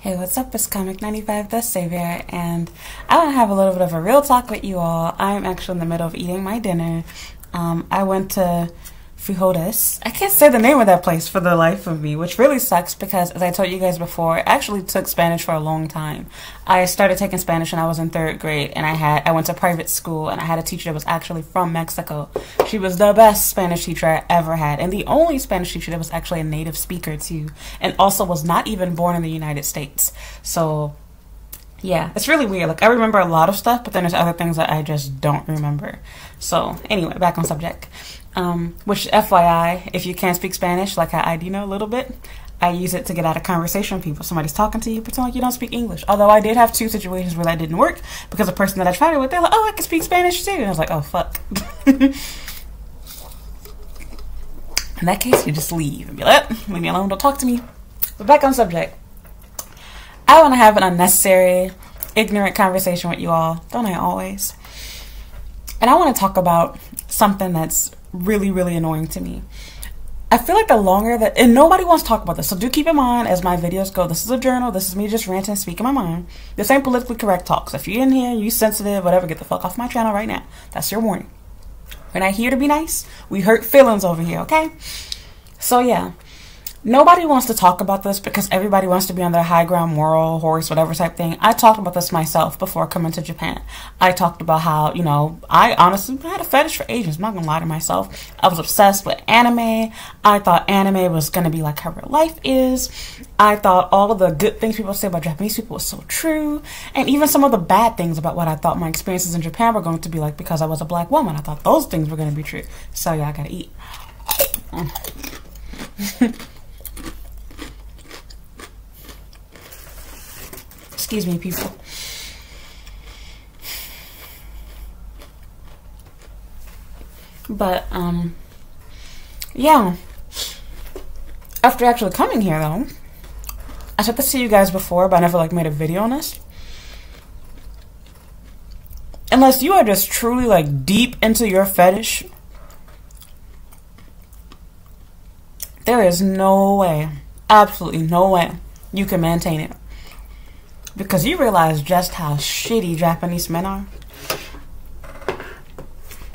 Hey, what's up? It's Comic 95 The Savior, and I want to have a little bit of a real talk with you all. I'm actually in the middle of eating my dinner. I went to Frijoles. I can't say the name of that place for the life of me, which really sucks because, as I told you guys before, I actually took Spanish for a long time. I started taking Spanish when I was in 3rd grade, and I went to private school, and I had a teacher that was actually from Mexico. She was the best Spanish teacher I ever had, and the only Spanish teacher that was actually a native speaker too, and also was not even born in the United States. So yeah, it's really weird. Like, I remember a lot of stuff, but then there's other things that I just don't remember. So anyway, back on subject. Which, FYI, if you can't speak Spanish, like I do know a little bit, I use it to get out of conversation with people. Somebody's talking to you, pretend like you don't speak English. Although I did have 2 situations where that didn't work because the person that I tried it with, they're like, oh, I can speak Spanish too. And I was like, oh, fuck. In that case, you just leave and be like, leave me alone, don't talk to me. But back on subject. I want to have an unnecessary, ignorant conversation with you all. Don't I always? And I want to talk about something that's really, really annoying to me. I feel like the longer that, and nobody wants to talk about this, so do keep in mind as my videos go, this is a journal, this is me just ranting and speaking my mind. This ain't politically correct talk, so if you're in here, you sensitive, whatever, get the fuck off my channel right now. That's your warning. We're not here to be nice. We hurt feelings over here, okay? So yeah. Nobody wants to talk about this because everybody wants to be on their high ground moral horse, whatever type thing. I talked about this myself before coming to Japan. I talked about how, you know, I honestly had a fetish for Asians. I'm not going to lie to myself. I was obsessed with anime. I thought anime was going to be like how real life is. I thought all of the good things people say about Japanese people was so true. And even some of the bad things about what I thought my experiences in Japan were going to be like because I was a black woman. I thought those things were going to be true. So yeah, I got to eat. Excuse me, people. But, yeah. After actually coming here, though, I said this to you guys before, but I never, like, made a video on this. Unless you are just truly, like, deep into your fetish, there is no way, absolutely no way, you can maintain it. Because you realize just how shitty Japanese men are.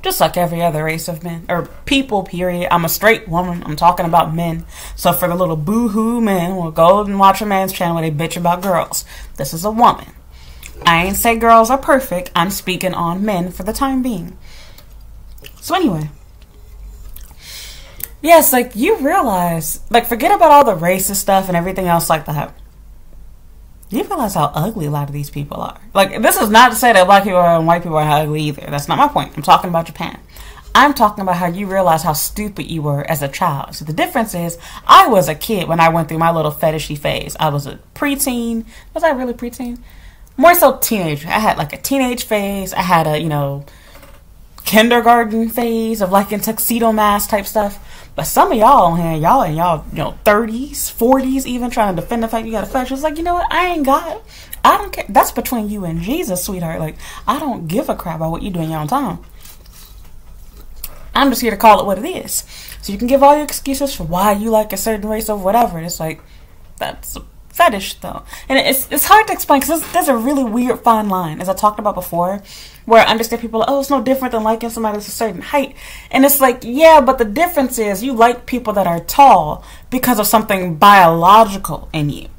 Just like every other race of men. Or people, period. I'm a straight woman. I'm talking about men. So for the little boo-hoo men, we'll go and watch a man's channel where they bitch about girls. This is a woman. I ain't say girls are perfect. I'm speaking on men for the time being. So anyway. Yes, like, you realize, like, forget about all the racist stuff and everything else like that. You realize how ugly a lot of these people are. Like, this is not to say that black people and white people are not ugly either. That's not my point. I'm talking about Japan. I'm talking about how you realize how stupid you were as a child. So the difference is, I was a kid when I went through my little fetishy phase. I was a preteen. Was I really preteen? More so teenager. I had like a teenage phase. I had a, you know, kindergarten phase of like in tuxedo mask type stuff. But some of y'all on here, y'all in y'all, you know, 30s, 40s, even trying to defend the fact you got a fetish. It's like, you know what? I ain't got it. I don't care. That's between you and Jesus, sweetheart. Like, I don't give a crap about what you do in your own time. I'm just here to call it what it is. So you can give all your excuses for why you like a certain race or whatever. It's like, that's a fetish, though. And it's hard to explain because there's a really weird fine line, as I talked about before, where I understand people are like, oh, it's no different than liking somebody that's a certain height. And it's like, yeah, but the difference is you like people that are tall because of something biological in you.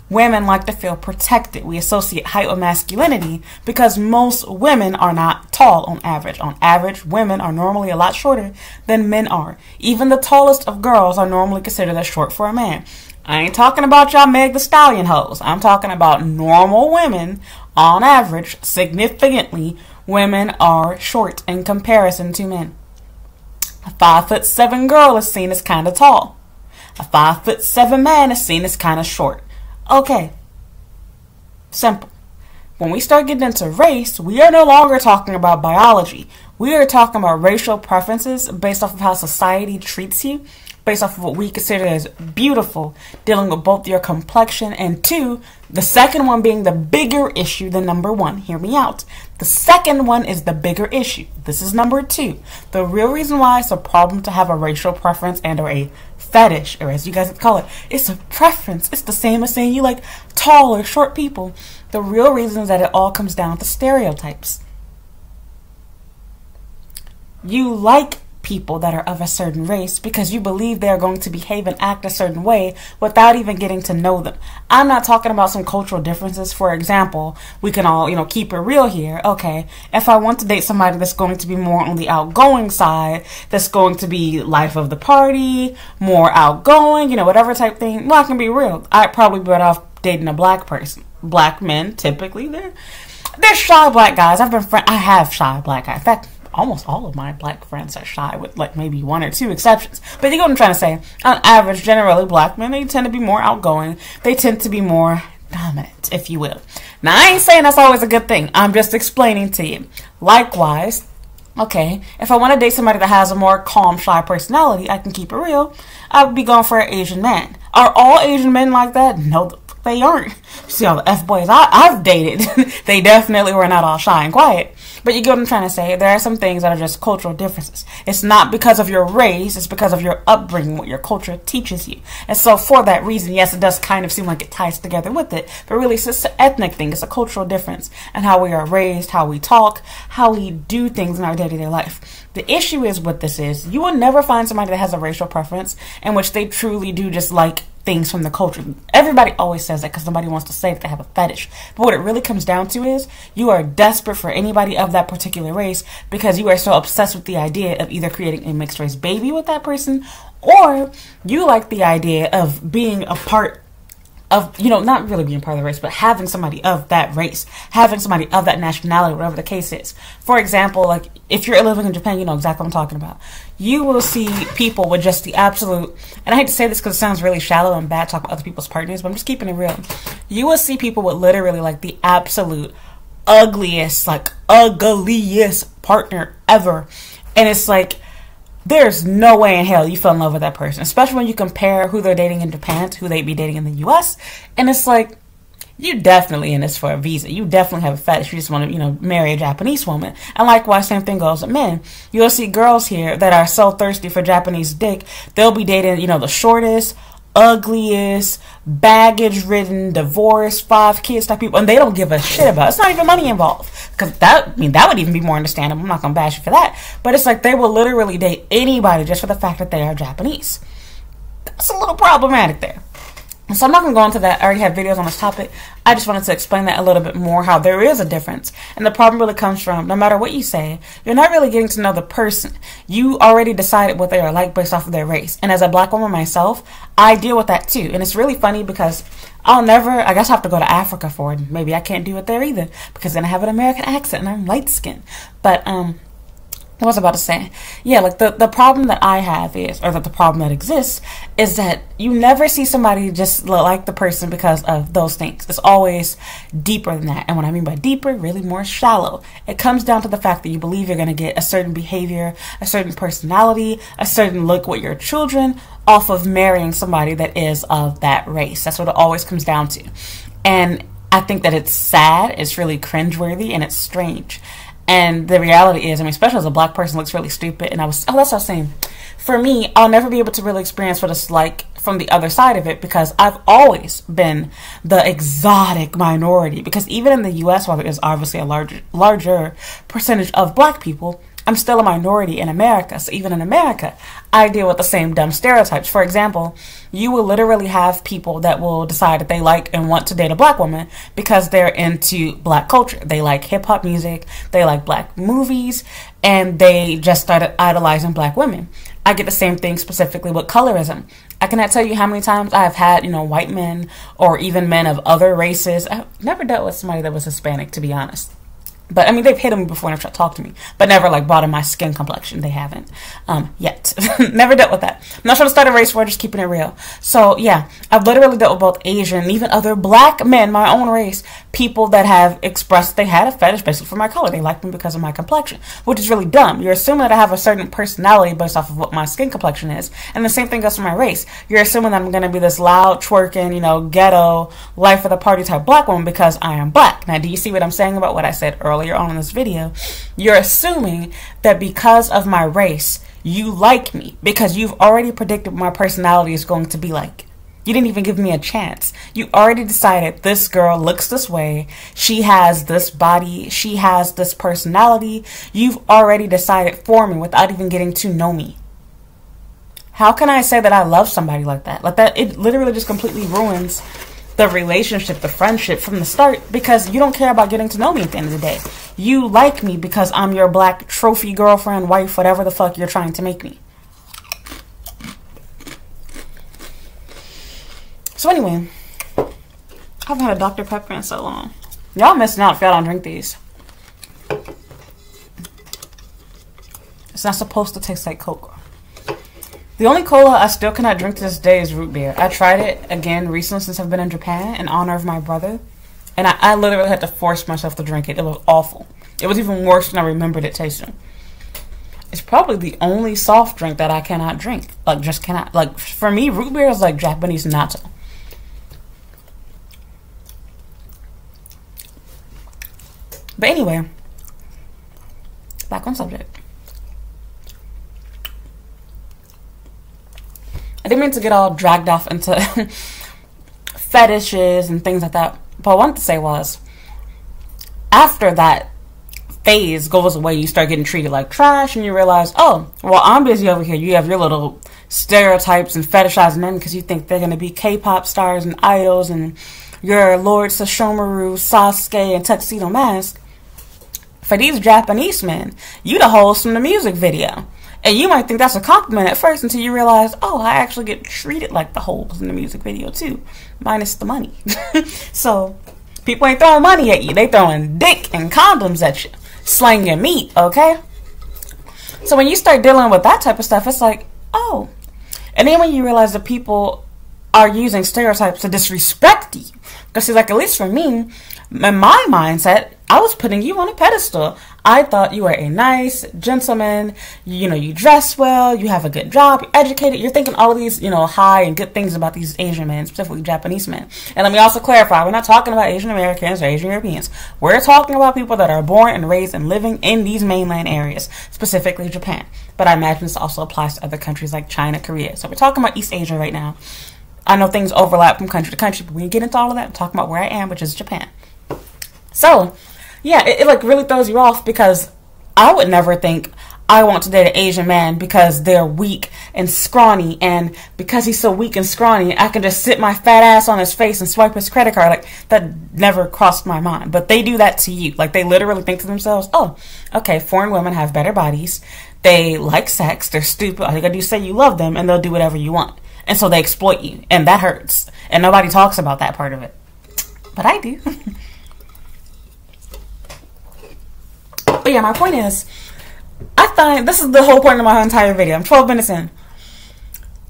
Women like to feel protected. We associate height with masculinity because most women are not tall on average. On average, women are normally a lot shorter than men are. Even the tallest of girls are normally considered as short for a man. I ain't talking about y'all Meg the Stallion hoes. I'm talking about normal women. On average, significantly, women are short in comparison to men. A 5'7" girl is seen as kind of tall. A 5'7" man is seen as kind of short. Okay. Simple. When we start getting into race, we are no longer talking about biology. We are talking about racial preferences based off of how society treats you, based off of what we consider as beautiful, dealing with both your complexion and 2, the second one being the bigger issue than number 1. Hear me out. The second one is the bigger issue. This is number 2. The real reason why it's a problem to have a racial preference and or a fetish, or as you guys call it, it's a preference. It's the same as saying you like tall or short people. The real reason is that it all comes down to stereotypes. You like people that are of a certain race because you believe they're going to behave and act a certain way without even getting to know them. I'm not talking about some cultural differences. For example, we can all, keep it real here. Okay, if I want to date somebody that's going to be more on the outgoing side, that's going to be life of the party, more outgoing, whatever type thing, well, I can be real. I'd probably be better off dating a black person. Black men, typically, they're shy black guys. I have shy black guys. In fact, almost all of my black friends are shy, with like maybe one or two exceptions. But you get what I'm trying to say. On average, generally, black men, they tend to be more outgoing. They tend to be more dominant, if you will. Now, I ain't saying that's always a good thing. I'm just explaining to you. Likewise, okay, if I want to date somebody that has a more calm, shy personality, I can keep it real. I would be going for an Asian man. Are all Asian men like that? No, they aren't. See all the F-boys I've dated. They definitely were not all shy and quiet. But you get what I'm trying to say. There are some things that are just cultural differences. It's not because of your race. It's because of your upbringing, what your culture teaches you. And so for that reason, yes, it does kind of seem like it ties together with it. But really, it's just an ethnic thing. It's a cultural difference in how we are raised, how we talk, how we do things in our day-to-day life. The issue is what this is. You will never find somebody that has a racial preference in which they truly do just like things from the culture. Everybody always says that because somebody wants to say that they have a fetish. But what it really comes down to is you are desperate for anybody of that particular race because you are so obsessed with the idea of either creating a mixed race baby with that person, or you like the idea of being a part of, not really being part of the race, but having somebody of that race, having somebody of that nationality, whatever the case is. For example, like if you're living in Japan, you know exactly what I'm talking about. You will see people with just the absolute, and I hate to say this because it sounds really shallow and bad talking about other people's partners, but I'm just keeping it real. You will see people with literally like the absolute ugliest partner ever. And it's like, there's no way in hell you fell in love with that person, especially when you compare who they're dating in Japan to who they'd be dating in the U.S. And it's like, you definitely in this for a visa. You definitely have a fetish. You just want to, marry a Japanese woman. And likewise, same thing goes with men. You'll see girls here that are so thirsty for Japanese dick, they'll be dating, the shortest, ugliest, baggage-ridden, divorced, 5 kids type people, and they don't give a shit about it. It's not even money involved, because that would even be more understandable. I'm not gonna bash you for that, but it's like they will literally date anybody just for the fact that they are Japanese. That's a little problematic there. So I'm not going to go into that. I already have videos on this topic. I just wanted to explain that a little bit more, how there is a difference. And the problem really comes from, no matter what you say, you're not really getting to know the person. You already decided what they are like based off of their race. And as a black woman myself, I deal with that too. And it's really funny because I guess I have to go to Africa for it. Maybe I can't do it there either, because then I have an American accent and I'm light skinned. But, what was I about to say? Yeah, like the problem that I have is, or that the problem that exists, is that you never see somebody just like the person because of those things. It's always deeper than that. And what I mean by deeper, really more shallow. It comes down to the fact that you believe you're going to get a certain behavior, a certain personality, a certain look with your children off of marrying somebody that is of that race. That's what it always comes down to. And I think that it's sad, it's really cringeworthy, and it's strange. And the reality is, especially as a black person, looks really stupid. And that's what I was saying. For me, I'll never be able to really experience what it's like from the other side of it, because I've always been the exotic minority. Because even in the U.S., while there is obviously a larger percentage of black people, I'm still a minority in America. So even in America, I deal with the same dumb stereotypes. For example, you will literally have people that will decide that they like and want to date a black woman because they're into black culture. They like hip hop music, they like black movies, and they just started idolizing black women. I get the same thing specifically with colorism. I cannot tell you how many times I've had, white men or even men of other races. I've never dealt with somebody that was Hispanic, to be honest. But, they've hit on me before and have tried to talk to me. But never, brought in my skin complexion. They haven't. Yet. Never dealt with that. I'm not trying to start a race war, just keeping it real. So, yeah. I've literally dealt with both Asian and even other black men, my own race, people that have expressed they had a fetish basically for my color. They like me because of my complexion, which is really dumb. You're assuming that I have a certain personality based off of what my skin complexion is. And the same thing goes for my race. You're assuming that I'm going to be this loud, twerking, ghetto, life of the party type black woman because I am black. Now, do you see what I'm saying about what I said earlier on in this video? You're assuming that because of my race, You like me because you've already predicted what my personality is going to be like. You didn't even give me a chance. You already decided this girl looks this way. She has this body. She has this personality. You've already decided for me without even getting to know me. How can I say that I love somebody like that? Like that, it literally just completely ruins the relationship, the friendship from the start, because you don't care about getting to know me at the end of the day. You like me because I'm your black trophy girlfriend, wife, whatever the fuck you're trying to make me. So anyway, I haven't had a Dr. Pepper in so long. Y'all missing out if y'all don't drink these. It's not supposed to taste like Coke. The only cola I still cannot drink to this day is root beer. I tried it again recently since I've been in Japan in honor of my brother. And I literally had to force myself to drink it. It was awful. It was even worse than I remembered it tasting. It's probably the only soft drink that I cannot drink. Like, just cannot. Like, for me, root beer is like Japanese natto. But anyway, back on subject. I didn't mean to get all dragged off into fetishes and things like that. But what I wanted to say was, after that phase goes away, you start getting treated like trash, and you realize, oh, well, I'm busy over here. You have your little stereotypes and fetishizing men because you think they're going to be K-pop stars and idols, and your Lord Sashomaru, Sasuke, and Tuxedo Mask. For these Japanese men, you the host from the music video. And you might think that's a compliment at first until you realize, oh, I actually get treated like the host in the music video too, minus the money. So people ain't throwing money at you. They throwing dick and condoms at you, slanging meat, okay? So when you start dealing with that type of stuff, it's like, oh. And then when you realize that people are using stereotypes to disrespect you. Because see, like, at least for me, in my mindset, I was putting you on a pedestal. I thought you were a nice gentleman. You know, you dress well. You have a good job. You're educated. You're thinking all of these, you know, high and good things about these Asian men, specifically Japanese men. And let me also clarify, we're not talking about Asian Americans or Asian Europeans. We're talking about people that are born and raised and living in these mainland areas, specifically Japan. But I imagine this also applies to other countries like China, Korea. So we're talking about East Asia right now. I know things overlap from country to country, but we didn't get into all of that. I'm talking about where I am, which is Japan. So, yeah, it like really throws you off, because I would never think I want to date an Asian man because they're weak and scrawny, and because he's so weak and scrawny, I can just sit my fat ass on his face and swipe his credit card. Like, that never crossed my mind. But they do that to you. Like, they literally think to themselves, oh, okay, foreign women have better bodies. They like sex. They're stupid. All you gotta do is say you love them, and they'll do whatever you want. And so they exploit you, and that hurts. And nobody talks about that part of it. But I do. But yeah, my point is, I find, this is the whole point of my entire video. I'm 12 minutes in.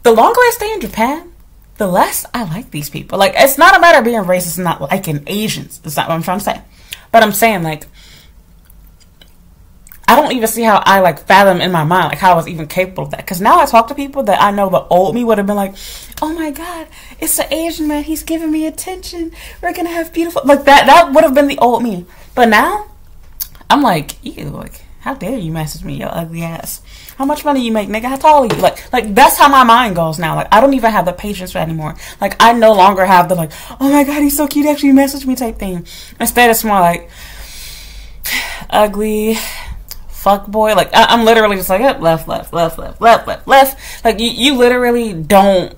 The longer I stay in Japan, the less I like these people. Like, it's not a matter of being racist and not liking Asians. That's not what I'm trying to say. But I'm saying, like, I don't even see how I, like, fathom in my mind, like, how I was even capable of that. Because now I talk to people that I know the old me would have been like, oh my God, it's an Asian man. He's giving me attention. We're going to have beautiful, like, that would have been the old me. But now, I'm like, ew, like, how dare you message me, your ugly ass? How much money you make, nigga? How tall are you? Like that's how my mind goes now. Like, I don't even have the patience for that anymore. Like, I no longer have the, like, oh my God, he's so cute, actually message me type thing. Instead, it's more like, ugly, fuck boy. Like, I'm literally just like, yep, left. Like, you literally don't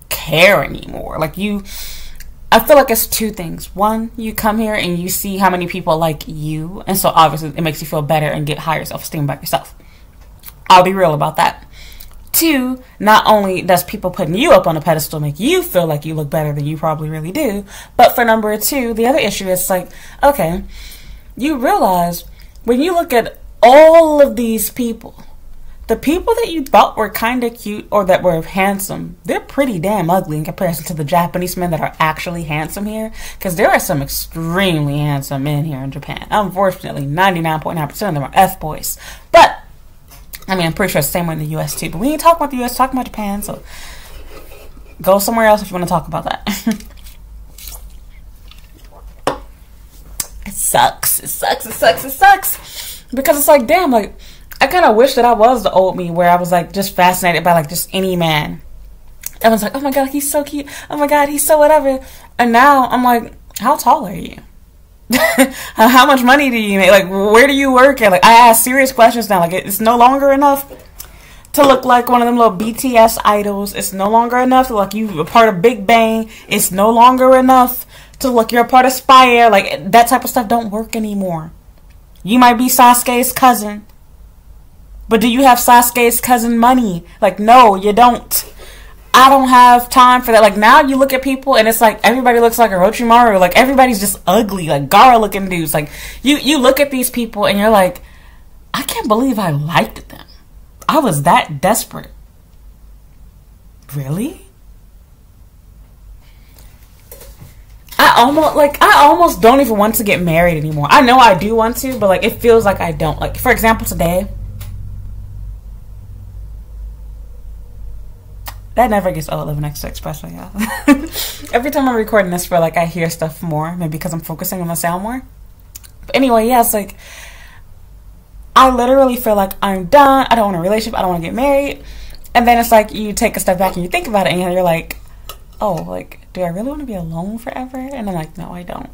care anymore. Like, I feel like it's two things. One, you come here and you see how many people like you, and so obviously it makes you feel better and get higher self-esteem about yourself. I'll be real about that. Two, not only does people putting you up on a pedestal make you feel like you look better than you probably really do, but for number two, the other issue is like, okay, you realize when you look at all of these people, the people that you thought were kind of cute or that were handsome, they're pretty damn ugly in comparison to the Japanese men that are actually handsome here. Because there are some extremely handsome men here in Japan. Unfortunately, 99.9% of them are F-boys. But, I mean, I'm pretty sure it's the same way in the U.S. too. But we ain't talking about the U.S., talking about Japan. So, go somewhere else if you want to talk about that. It sucks. Because it's like, damn, like, I kind of wish that I was the old me where I was like just fascinated by like just any man. I was like, oh my god, he's so cute. Oh my god, he's so whatever. And now I'm like, how tall are you? How much money do you make? Like, where do you work at? Like, I ask serious questions now. Like, it's no longer enough to look like one of them little BTS idols. It's no longer enough to look you a part of Big Bang. It's no longer enough to look you're a part of Spire. Like, that type of stuff don't work anymore. You might be Sasuke's cousin, but do you have Sasuke's cousin money? Like, no, you don't. I don't have time for that. Like, now you look at people and it's like everybody looks like Orochimaru. Like, everybody's just ugly, like Gaara looking dudes. Like, you look at these people and you're like, I can't believe I liked them. I was that desperate. Really? I almost don't even want to get married anymore. I know I do want to, but like it feels like I don't. Like, for example, today, that never gets old, living next to Expressway, y'all. Every time I'm recording this, for like I hear stuff more, maybe because I'm focusing on the sound more. But anyway, yeah, it's like I literally feel like I'm done. I don't want a relationship. I don't want to get married. And then it's like you take a step back and you think about it, and you're like, oh, like, do I really want to be alone forever? And I'm like, no, I don't.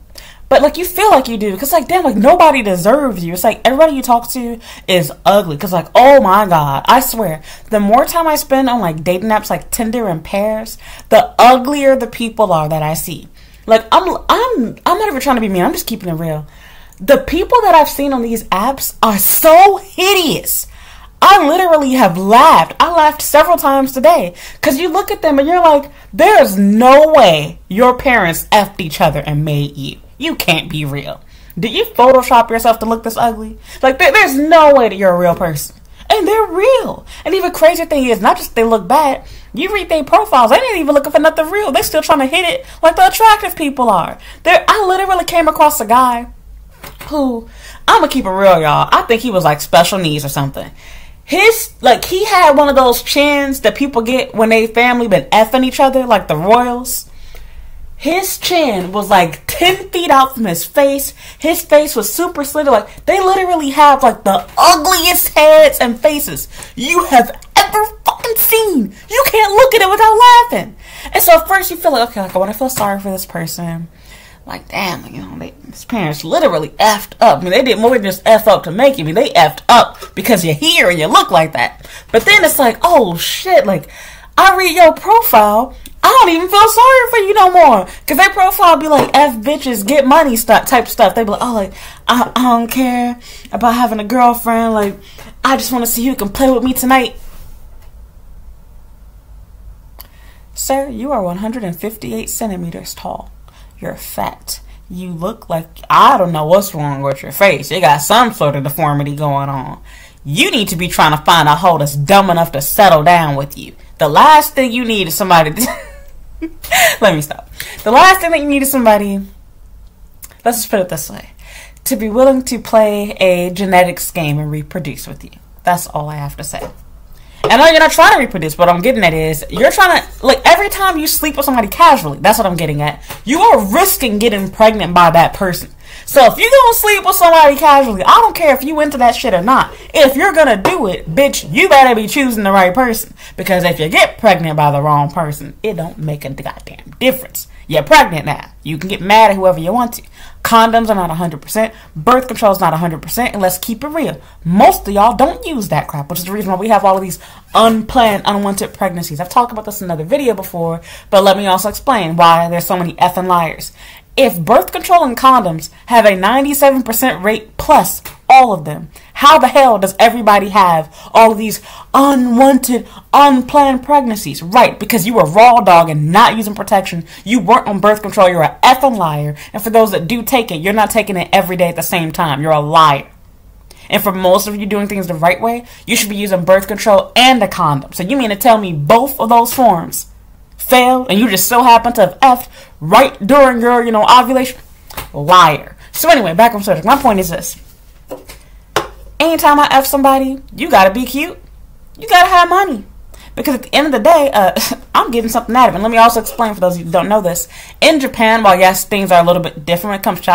But like, you feel like you do, because like, damn, like nobody deserves you. It's like everybody you talk to is ugly, because like, oh my god, I swear, the more time I spend on like dating apps like Tinder and Pairs, the uglier the people are that I see. Like, I'm not even trying to be mean. I'm just keeping it real. The people that I've seen on these apps are so hideous. I literally have laughed. I laughed several times today. Because you look at them and you're like, there's no way your parents effed each other and made you. You can't be real. Did you Photoshop yourself to look this ugly? Like, there's no way that you're a real person. And they're real. And even crazier thing is, not just they look bad, you read their profiles, they ain't even looking for nothing real. They still trying to hit it like the attractive people are. I literally came across a guy who, I'm gonna keep it real, y'all. I think he was like special needs or something. He had one of those chins that people get when they family been effing each other, like the royals. His chin was like 10 feet out from his face. His face was super slender. Like, they literally have like the ugliest heads and faces you have ever fucking seen. You can't look at it without laughing. And so at first you feel like, okay, like I want to feel sorry for this person. Like, damn, you know, his parents literally effed up. I mean, they did more than just F up to make you. I mean, they effed up because you're here and you look like that. But then it's like, oh, shit, like, I read your profile, I don't even feel sorry for you no more. Because their profile be like, F bitches, get money type stuff. They be like, oh, like, I don't care about having a girlfriend. Like, I just want to see who can play with me tonight. Sir, you are 158 centimeters tall. You're fat. You look like, I don't know what's wrong with your face. You got some sort of deformity going on. You need to be trying to find a hoe that's dumb enough to settle down with you. The last thing you need is somebody let me stop. The last thing that you need is somebody, let's just put it this way, to be willing to play a genetics game and reproduce with you. That's all I have to say. And I know you're not trying to reproduce, but what I'm getting at is, you're trying to, like, every time you sleep with somebody casually, that's what I'm getting at, you are risking getting pregnant by that person. So if you're gonna sleep with somebody casually, I don't care if you into that shit or not. If you're gonna do it, bitch, you better be choosing the right person. Because if you get pregnant by the wrong person, it don't make a goddamn difference. You're pregnant now. You can get mad at whoever you want to. Condoms are not 100%. Birth control is not 100%. And let's keep it real. Most of y'all don't use that crap, which is the reason why we have all of these unplanned, unwanted pregnancies. I've talked about this in another video before, but let me also explain why there's so many effing liars. If birth control and condoms have a 97% rate plus all of them, how the hell does everybody have all of these unwanted, unplanned pregnancies? Right, because you were raw dog and not using protection. You weren't on birth control. You're an effing liar. And for those that do take it, you're not taking it every day at the same time. You're a liar. And for most of you doing things the right way, you should be using birth control and a condom. So you mean to tell me both of those forms failed and you just so happen to have effed right during your, ovulation? Liar. So anyway, back on subject. My point is this. Anytime I F somebody, you gotta be cute. You gotta have money. Because at the end of the day, I'm getting something out of it. And let me also explain for those of you who don't know this. In Japan, while yes, things are a little bit different when it comes to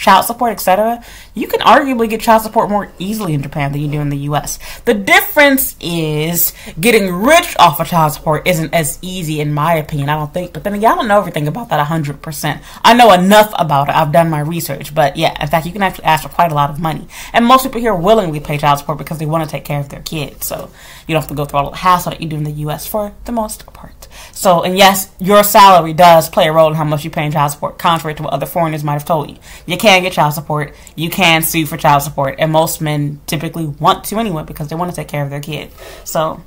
child support, etc., you can arguably get child support more easily in Japan than you do in the US. The difference is getting rich off of child support isn't as easy, in my opinion, I don't think. But then again, I don't know everything about that 100%. I know enough about it. I've done my research. But yeah, in fact, you can actually ask for quite a lot of money. And most people here willingly pay child support because they want to take care of their kids. So you don't have to go through all the hassle that you do in the US for the most part. So, and yes, your salary does play a role in how much you pay in child support, contrary to what other foreigners might have told you. You can get child support. You can sue for child support. And most men typically want to anyway because they want to take care of their kid. So,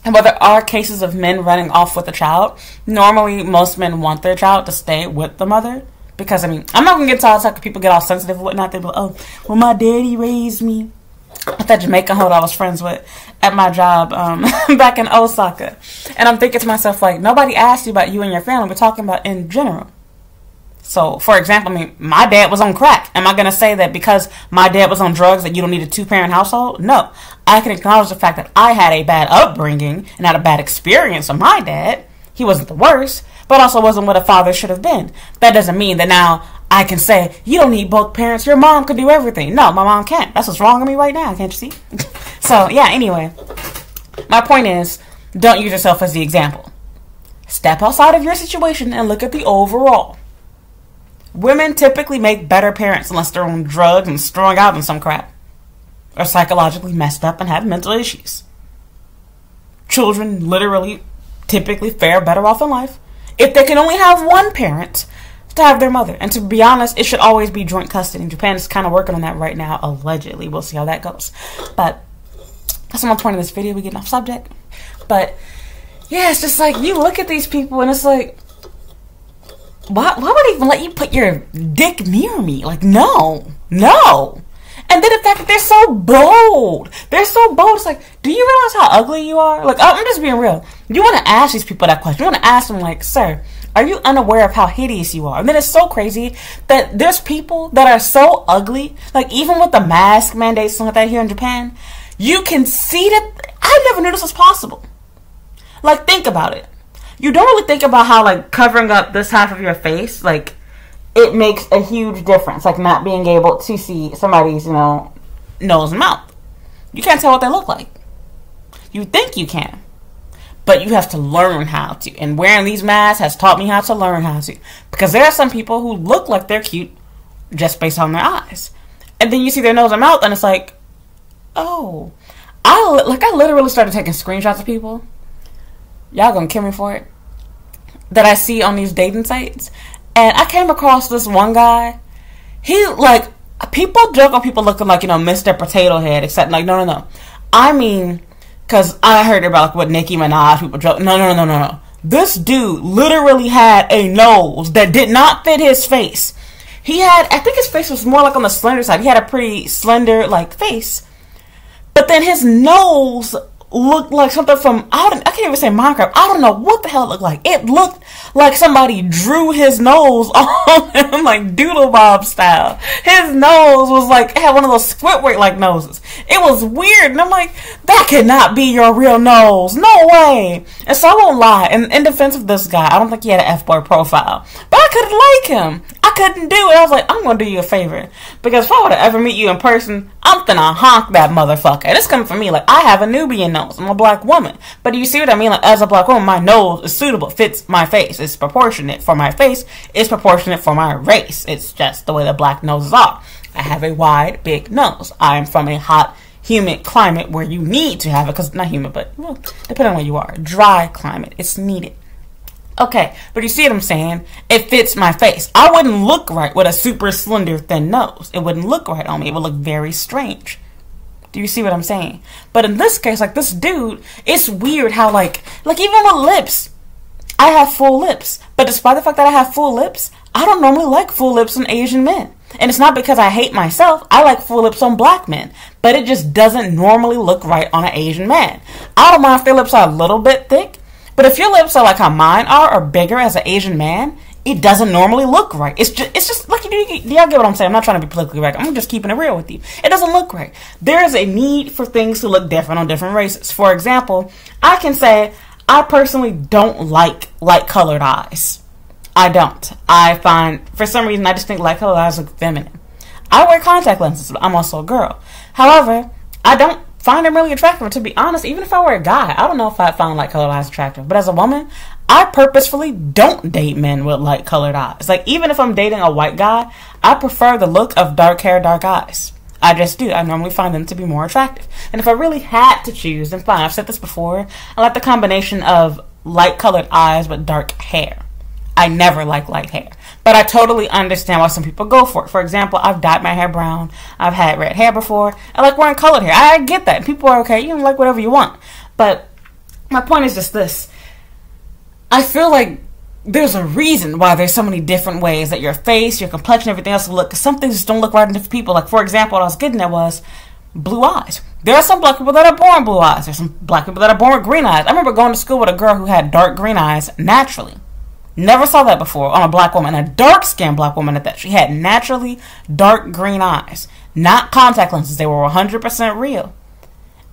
and while there are cases of men running off with a child, normally most men want their child to stay with the mother. Because, I mean, I'm not going to get to all the people get all sensitive and whatnot. They're like, oh, well, my daddy raised me. That Jamaican hoe I was friends with at my job back in Osaka. And I'm thinking to myself, like, nobody asked you about you and your family. We're talking about in general. So, for example, I mean, my dad was on crack. Am I going to say that because my dad was on drugs that you don't need a two-parent household? No. I can acknowledge the fact that I had a bad upbringing and had a bad experience with my dad. He wasn't the worst, but also wasn't what a father should have been. That doesn't mean that now I can say, you don't need both parents. Your mom could do everything. No, my mom can't. That's what's wrong with me right now. Can't you see? So, yeah, anyway. My point is, don't use yourself as the example. Step outside of your situation and look at the overall. Women typically make better parents unless they're on drugs and strung out and some crap. Or psychologically messed up and have mental issues. Children literally typically fare better off in life if they can only have one parent to have their mother. And to be honest, it should always be joint custody. Japan is kind of working on that right now, allegedly. We'll see how that goes. But that's not my point of this video. We're getting off subject. But yeah, it's just like, you look at these people and it's like, why would I even let you put your dick near me? Like, no. And then the fact that they're so bold. They're so bold. It's like, do you realize how ugly you are? Like, I'm just being real. You want to ask these people that question. You want to ask them, like, sir, are you unaware of how hideous you are? And then it's so crazy that there's people that are so ugly. Like, even with the mask mandates and like that here in Japan, you can see that. I never knew this was possible. Like, think about it. You don't really think about how, like, covering up this half of your face, like, it makes a huge difference. Like, not being able to see somebody's, you know, nose and mouth. You can't tell what they look like. You think you can. But you have to learn how to. And wearing these masks has taught me how to learn how to. Because there are some people who look like they're cute just based on their eyes. And then you see their nose and mouth and it's like, oh. I literally started taking screenshots of people. Y'all gonna kill me for it. That I see on these dating sites. And I came across this one guy. He, like, people joke on people looking like, you know, Mr. Potato Head. Except, like, no. I mean, because I heard about, like, what Nicki Minaj, people joke. No. This dude literally had a nose that did not fit his face. He had, I think his face was more like on the slender side. He had a pretty slender, like, face. But then his nose looked like something from, I can't even say Minecraft. I don't know what the hell it looked like. It looked like somebody drew his nose on him, like Doodle Bob style. His nose was like, it had one of those Squidward-like noses. It was weird. And I'm like, that cannot be your real nose. No way. And so I won't lie. In defense of this guy, I don't think he had an F-boy profile. But I couldn't like him. I couldn't do it. I was like, I'm going to do you a favor. Because if I were to ever meet you in person, I'm gonna honk that motherfucker. And it's coming from me. Like, I have a Nubian nose. I'm a black woman. But do you see what I mean? Like, as a black woman, my nose is suitable. Fits my face. It's proportionate for my face. It's proportionate for my race. It's just the way the black noses are. I have a wide, big nose. I'm from a hot, humid climate where you need to have it. Because, not humid, but, well, depending on where you are. Dry climate. It's needed. Okay, but you see what I'm saying? It fits my face. I wouldn't look right with a super slender, thin nose. It wouldn't look right on me. It would look very strange. Do you see what I'm saying? But in this case, like this dude, it's weird how like even with lips, I have full lips. But despite the fact that I have full lips, I don't normally like full lips on Asian men. And it's not because I hate myself. I like full lips on black men. But it just doesn't normally look right on an Asian man. I don't mind if their lips are a little bit thick. But if your lips are like how mine are or bigger as an Asian man, it doesn't normally look right. It's just like, do y'all get what I'm saying? I'm not trying to be politically correct. I'm just keeping it real with you. It doesn't look right. There is a need for things to look different on different races. For example, I can say I personally don't like light colored eyes. I don't. I find, for some reason, I just think light colored eyes look feminine. I wear contact lenses, but I'm also a girl. However, I don't find them really attractive. To be honest, even if I were a guy, I don't know if I'd find light colored eyes attractive. But as a woman, I purposefully don't date men with light colored eyes. Like, even if I'm dating a white guy, I prefer the look of dark hair, dark eyes. I just do. I normally find them to be more attractive. And if I really had to choose, then fine. I've said this before. I like the combination of light colored eyes with dark hair. I never like light hair. But I totally understand why some people go for it. For example, I've dyed my hair brown. I've had red hair before. I like wearing colored hair. I get that. People are okay. You can like whatever you want. But my point is just this. I feel like there's a reason why there's so many different ways that your face, your complexion, everything else will look. Because some things just don't look right in different people. Like, for example, what I was getting at was blue eyes. There are some black people that are born blue eyes. There's some black people that are born with green eyes. I remember going to school with a girl who had dark green eyes naturally. Never saw that before on a black woman. A dark-skinned black woman at that. She had naturally dark green eyes. Not contact lenses. They were 100% real.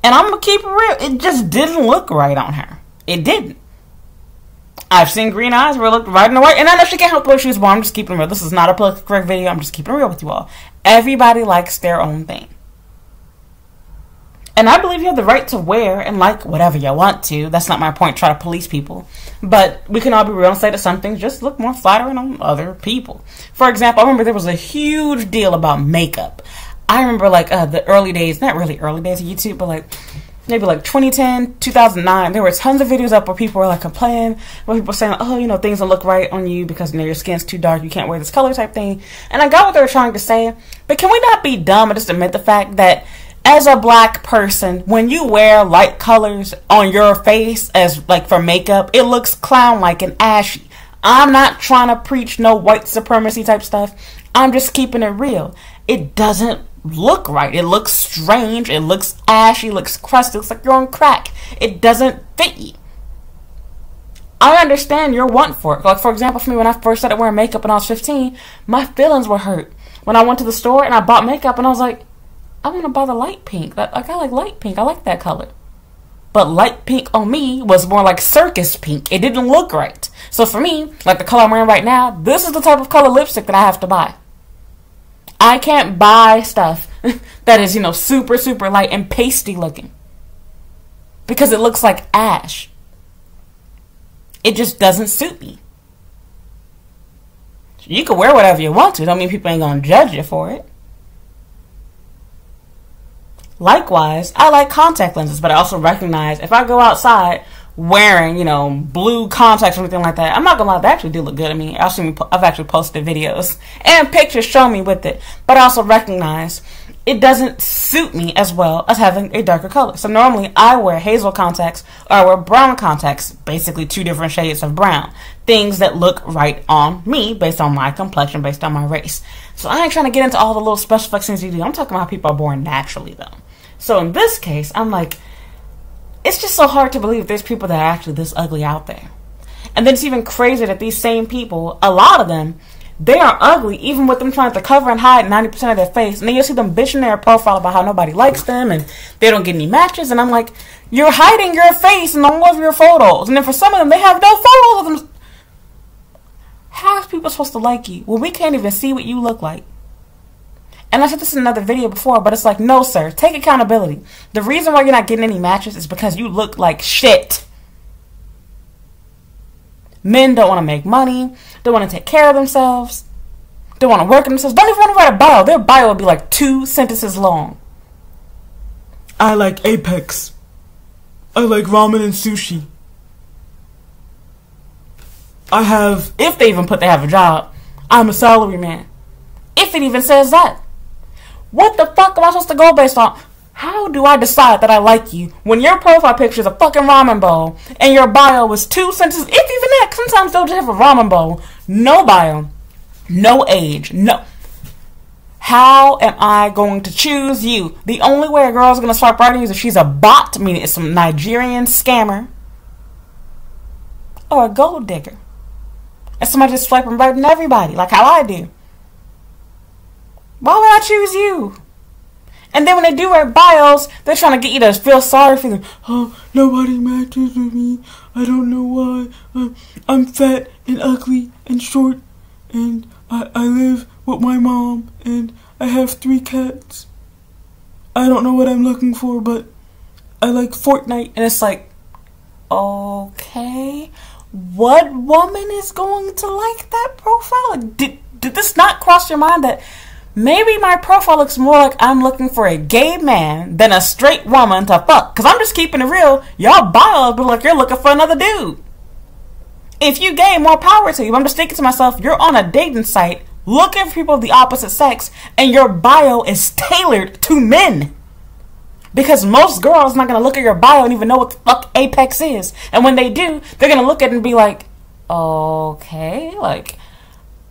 And I'm going to keep it real. It just didn't look right on her. It didn't. I've seen green eyes where it looked right in the white. And I know she can't help the way she was born. I'm just keeping it real. This is not a politically correct video. I'm just keeping it real with you all. Everybody likes their own thing. And I believe you have the right to wear and like whatever you want to. That's not my point, try to police people. But we can all be real and say that some things just look more flattering on other people. For example, I remember there was a huge deal about makeup. I remember like the early days, not really early days of YouTube, but like maybe like 2010, 2009, there were tons of videos up where people were like complaining, where people were saying, oh, you know, things don't look right on you because, you know, your skin's too dark, you can't wear this color type thing. And I got what they were trying to say, but can we not be dumb and just admit the fact that as a black person, when you wear light colors on your face as like for makeup, it looks clown-like and ashy. I'm not trying to preach no white supremacy type stuff. I'm just keeping it real. It doesn't look right. It looks strange. It looks ashy. It looks crusty. It looks like you're on crack. It doesn't fit you. I understand your want for it. Like, for example, for me, when I first started wearing makeup when I was 15, my feelings were hurt. When I went to the store and I bought makeup and I was like, I want to buy the light pink. Like, I like light pink. I like that color. But light pink on me was more like circus pink. It didn't look right. So for me, like the color I'm wearing right now, this is the type of color lipstick that I have to buy. I can't buy stuff that is, you know, super, super light and pasty looking. Because it looks like ash. It just doesn't suit me. You can wear whatever you want to. Don't mean people ain't going to judge you for it. Likewise, I like contact lenses, but I also recognize if I go outside wearing, you know, blue contacts or anything like that, I'm not gonna lie, they actually do look good. I mean, I've actually posted videos and pictures showing me with it, but I also recognize it doesn't suit me as well as having a darker color. So normally I wear hazel contacts or I wear brown contacts, basically two different shades of brown, things that look right on me based on my complexion, based on my race. So I ain't trying to get into all the little special effects things you do. I'm talking about how people are born naturally though. So in this case, I'm like, it's just so hard to believe there's people that are actually this ugly out there. And then it's even crazier that these same people, a lot of them, they are ugly, even with them trying to cover and hide 90% of their face. And then you'll see them bitching their profile about how nobody likes them and they don't get any matches. And I'm like, you're hiding your face in all of your photos. And then for some of them, they have no photos of them. How is people supposed to like you? Well, we can't even see what you look like. And I said this in another video before, but it's like, no, sir, take accountability. The reason why you're not getting any matches is because you look like shit. Men don't want to make money, don't want to take care of themselves, don't want to work on themselves, don't even want to write a bio. Their bio will be like 2 sentences long. I like Apex. I like ramen and sushi. I have, if they even put they have a job, I'm a salary man. If it even says that. What the fuck am I supposed to go based on? How do I decide that I like you when your profile picture is a fucking ramen bowl and your bio is 2 sentences, if even that? Sometimes they'll just have a ramen bowl, no bio, no age, no. How am I going to choose you? The only way a girl's going to swipe right on you is if she's a bot, meaning it's some Nigerian scammer, or a gold digger. And somebody just swiping right on everybody, like how I do. Why would I choose you? And then when they do write bios, they're trying to get you to feel sorry for them. Oh, nobody matches with me. I don't know why. I'm fat and ugly and short. And I live with my mom. And I have 3 cats. I don't know what I'm looking for, but I like Fortnite. And it's like, okay, what woman is going to like that profile? Did this not cross your mind that maybe my profile looks more like I'm looking for a gay man than a straight woman to fuck? Because I'm just keeping it real. Y'all bios look like you're looking for another dude. If you gay, more power to you. I'm just thinking to myself, you're on a dating site looking for people of the opposite sex, and your bio is tailored to men. Because most girls not going to look at your bio and even know what the fuck Apex is. And when they do, they're going to look at it and be like, okay, like,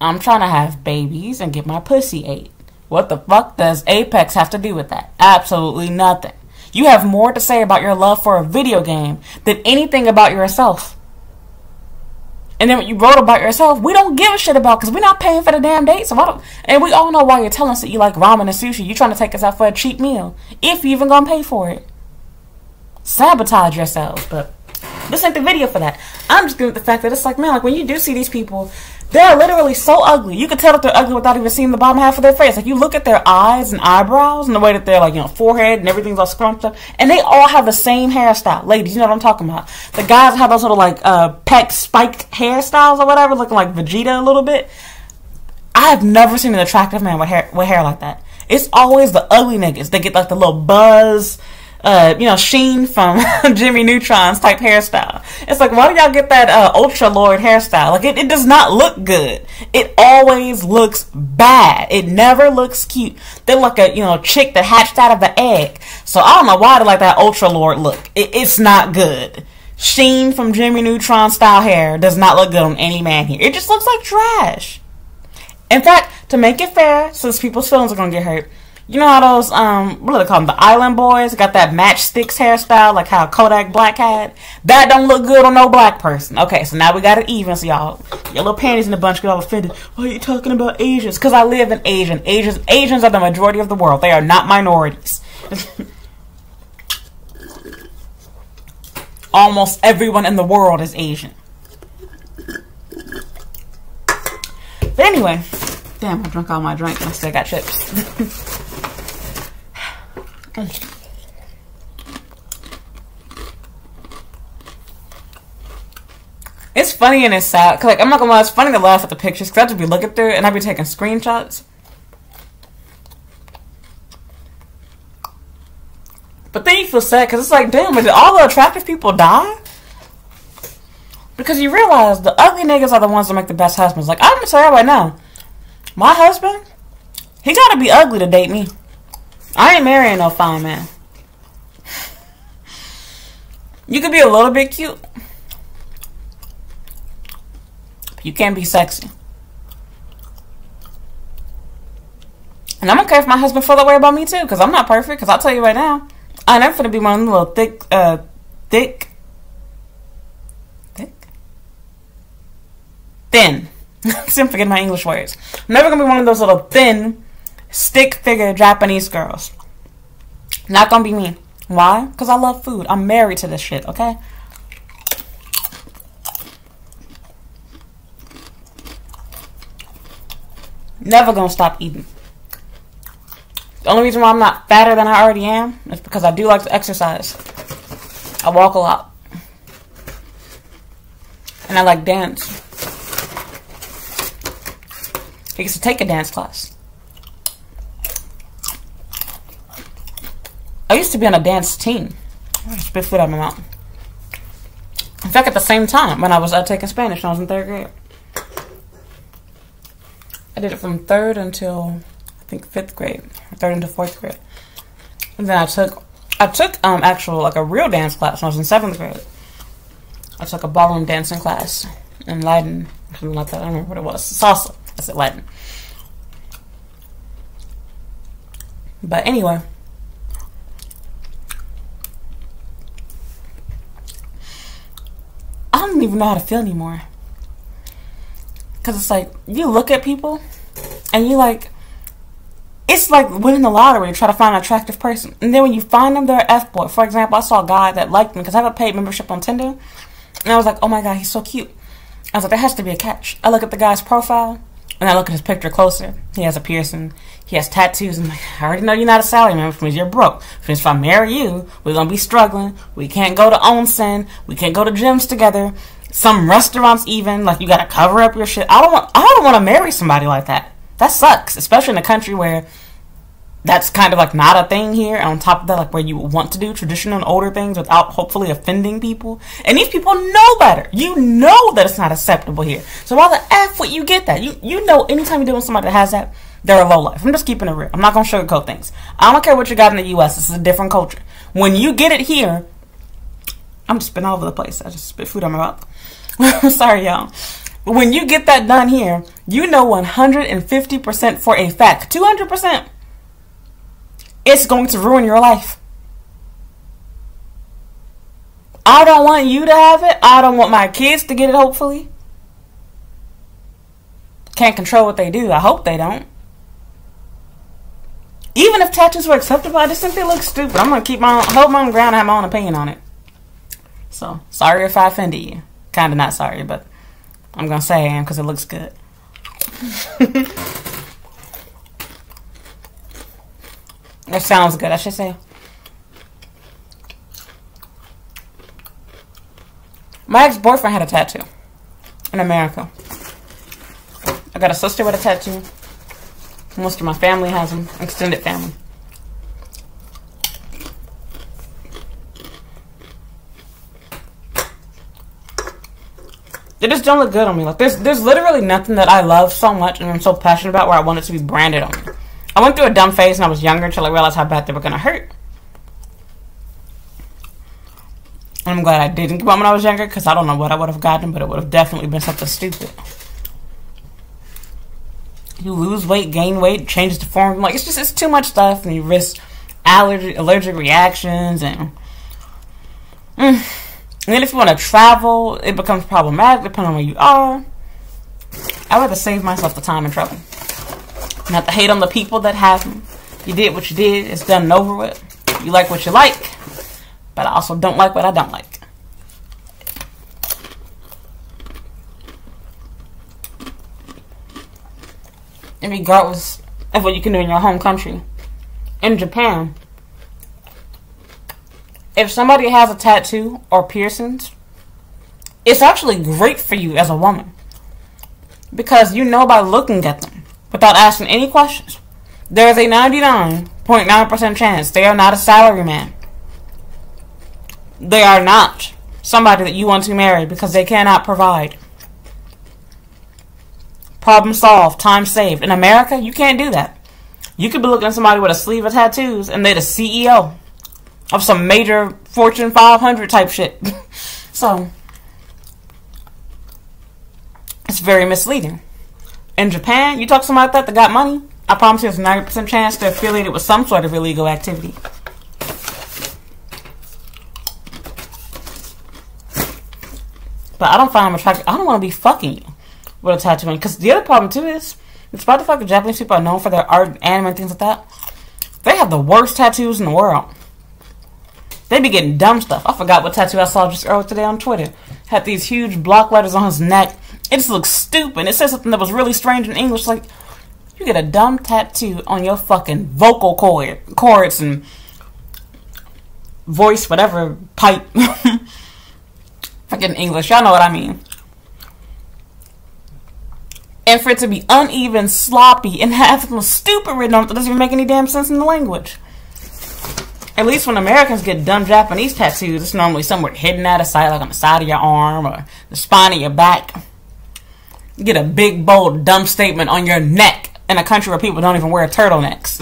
I'm trying to have babies and get my pussy ate. What the fuck does Apex have to do with that? Absolutely nothing. You have more to say about your love for a video game than anything about yourself. And then what you wrote about yourself, we don't give a shit about because we're not paying for the damn date. So and we all know why you're telling us that you like ramen and sushi. You're trying to take us out for a cheap meal. If you even gonna pay for it. Sabotage yourselves. But this ain't the video for that. I'm just good with the fact that it's like, man, like when you do see these people, they're literally so ugly. You can tell that they're ugly without even seeing the bottom half of their face. Like you look at their eyes and eyebrows and the way that they're like, you know, forehead and everything's all scrunched up. And they all have the same hairstyle. Ladies, you know what I'm talking about. The guys have those little like peck spiked hairstyles or whatever, looking like Vegeta a little bit. I have never seen an attractive man with hair like that. It's always the ugly niggas. They get like the little buzz, Sheen from Jimmy Neutron's type hairstyle. It's like, why do y'all get that Ultra Lord hairstyle? Like, it does not look good. It always looks bad. It never looks cute. They look like a, chick that hatched out of the egg. So I don't know why they like that Ultra Lord look. It's not good. Sheen from Jimmy Neutron style hair does not look good on any man here. It just looks like trash. In fact, to make it fair, since people's feelings are gonna get hurt, you know how those, what do they call them? The Island Boys got that matchsticks hairstyle, like how Kodak Black had. That don't look good on no black person. Okay, so now we got it even, so y'all, your little panties in the bunch get all offended. Why are you talking about Asians? Because I live in Asians are the majority of the world. They are not minorities. Almost everyone in the world is Asian. But anyway, damn, I drank all my drink and I still got chips. It's funny and it's sad. Cause, like, I'm not gonna lie, it's funny to laugh at the pictures because I just be looking through it and I be taking screenshots. But then you feel sad because it's like, damn, did all the attractive people die? Because you realize the ugly niggas are the ones that make the best husbands. Like, I'm gonna tell you right now, my husband, he gotta be ugly to date me. I ain't marrying no fine man. You could be a little bit cute, but you can't be sexy. And I'm okay if my husband feel that way about me too, because I'm not perfect. Because I'll tell you right now, I'm never gonna be one of them little thin. See, I'm forgetting my English words. I'm never gonna be one of those little thin, stick figure Japanese girls. Not gonna be me. Why? Because I love food. I'm married to this shit, okay? Never gonna stop eating. The only reason why I'm not fatter than I already am is because I do like to exercise. I walk a lot. And I like dance. I used to take a dance class. I used to be on a dance team. I spit food out of my mouth. In fact, at the same time, when I was taking Spanish when I was in 3rd grade. I did it from 3rd until, I think, 5th grade. 3rd into 4th grade. And then I took actual, like, a real dance class when I was in 7th grade. I took a ballroom dancing class in Latin. Something like that. I don't remember what it was. Salsa. I said Latin. But anyway. I don't even know how to feel anymore. Because it's like, you look at people and you like, It's like winning the lottery to try to find an attractive person. And then when you find them, they're an F-boy. For example, I saw a guy that liked me because I have a paid membership on Tinder. And I was like, oh my God, he's so cute. I was like, there has to be a catch. I look at the guy's profile, and I look at his picture closer. He has a piercing. He has tattoos. I'm like, I already know you're not a salaryman, which means you're broke. Which means if I marry you, we're going to be struggling. We can't go to onsen. We can't go to gyms together. Some restaurants even, like, you got to cover up your shit. I don't want to marry somebody like that. That sucks, especially in a country where that's kind of like not a thing here. And on top of that, like where you want to do traditional and older things without hopefully offending people. And these people know better. You know that it's not acceptable here. So why the F would you get that? You know anytime you're dealing with somebody that has that, they're a low life. I'm just keeping it real. I'm not going to sugarcoat things. I don't care what you got in the U.S. This is a different culture. When you get it here, I'm just spitting all over the place. I just spit food on my mouth. Sorry, y'all. When you get that done here, you know 150% for a fact, 200%, it's going to ruin your life. I don't want you to have it. I don't want my kids to get it, hopefully. Can't control what they do. I hope they don't. Even if tattoos were acceptable, I just think they look stupid. I'm going to hold my own ground and have my own opinion on it. So, sorry if I offended you. Kind of not sorry, but I'm going to say I am because it looks good. It sounds good, I should say. My ex-boyfriend had a tattoo in America. I got a sister with a tattoo. Most of my family has them, extended family. They just don't look good on me. Like there's literally nothing that I love so much and I'm so passionate about where I want it to be branded on me. I went through a dumb phase when I was younger until I realized how bad they were gonna hurt. And I'm glad I didn't get one when I was younger because I don't know what I would have gotten, but it would have definitely been something stupid. You lose weight, gain weight, changes the form. Like it's too much stuff, and you risk allergic reactions and. And then if you want to travel, it becomes problematic depending on where you are. I'd rather save myself the time and trouble. Not to hate on the people that have them. You did what you did. It's done and over with. You like what you like. But I also don't like what I don't like. And regardless of what you can do in your home country. In Japan, if somebody has a tattoo or piercings, it's actually great for you as a woman. Because you know by looking at them, without asking any questions, there is a 99.9% chance they are not a salaryman. They are not somebody that you want to marry because they cannot provide. Problem solved, time saved. In America, you can't do that. You could be looking at somebody with a sleeve of tattoos and they're the CEO of some major Fortune 500 type shit. So, it's very misleading. In Japan, you talk to somebody like that got money, I promise you there's a 90% chance they're affiliated with some sort of illegal activity. But I don't find them attractive. I don't want to be fucking you with a tattoo. Because the other problem too is, despite the fact that Japanese people are known for their art, anime, and things like that, they have the worst tattoos in the world. They be getting dumb stuff. I forgot what tattoo I saw just earlier today on Twitter. Had these huge block letters on his neck. It just looks stupid. It said something that was really strange in English. Like, you get a dumb tattoo on your fucking vocal cords and voice, whatever, pipe. Fucking English. Y'all know what I mean. And for it to be uneven, sloppy, and have something stupid written on it that doesn't even make any damn sense in the language. At least when Americans get dumb Japanese tattoos, it's normally somewhere hidden out of sight, like on the side of your arm or the spine of your back. You get a big, bold, dumb statement on your neck in a country where people don't even wear turtlenecks.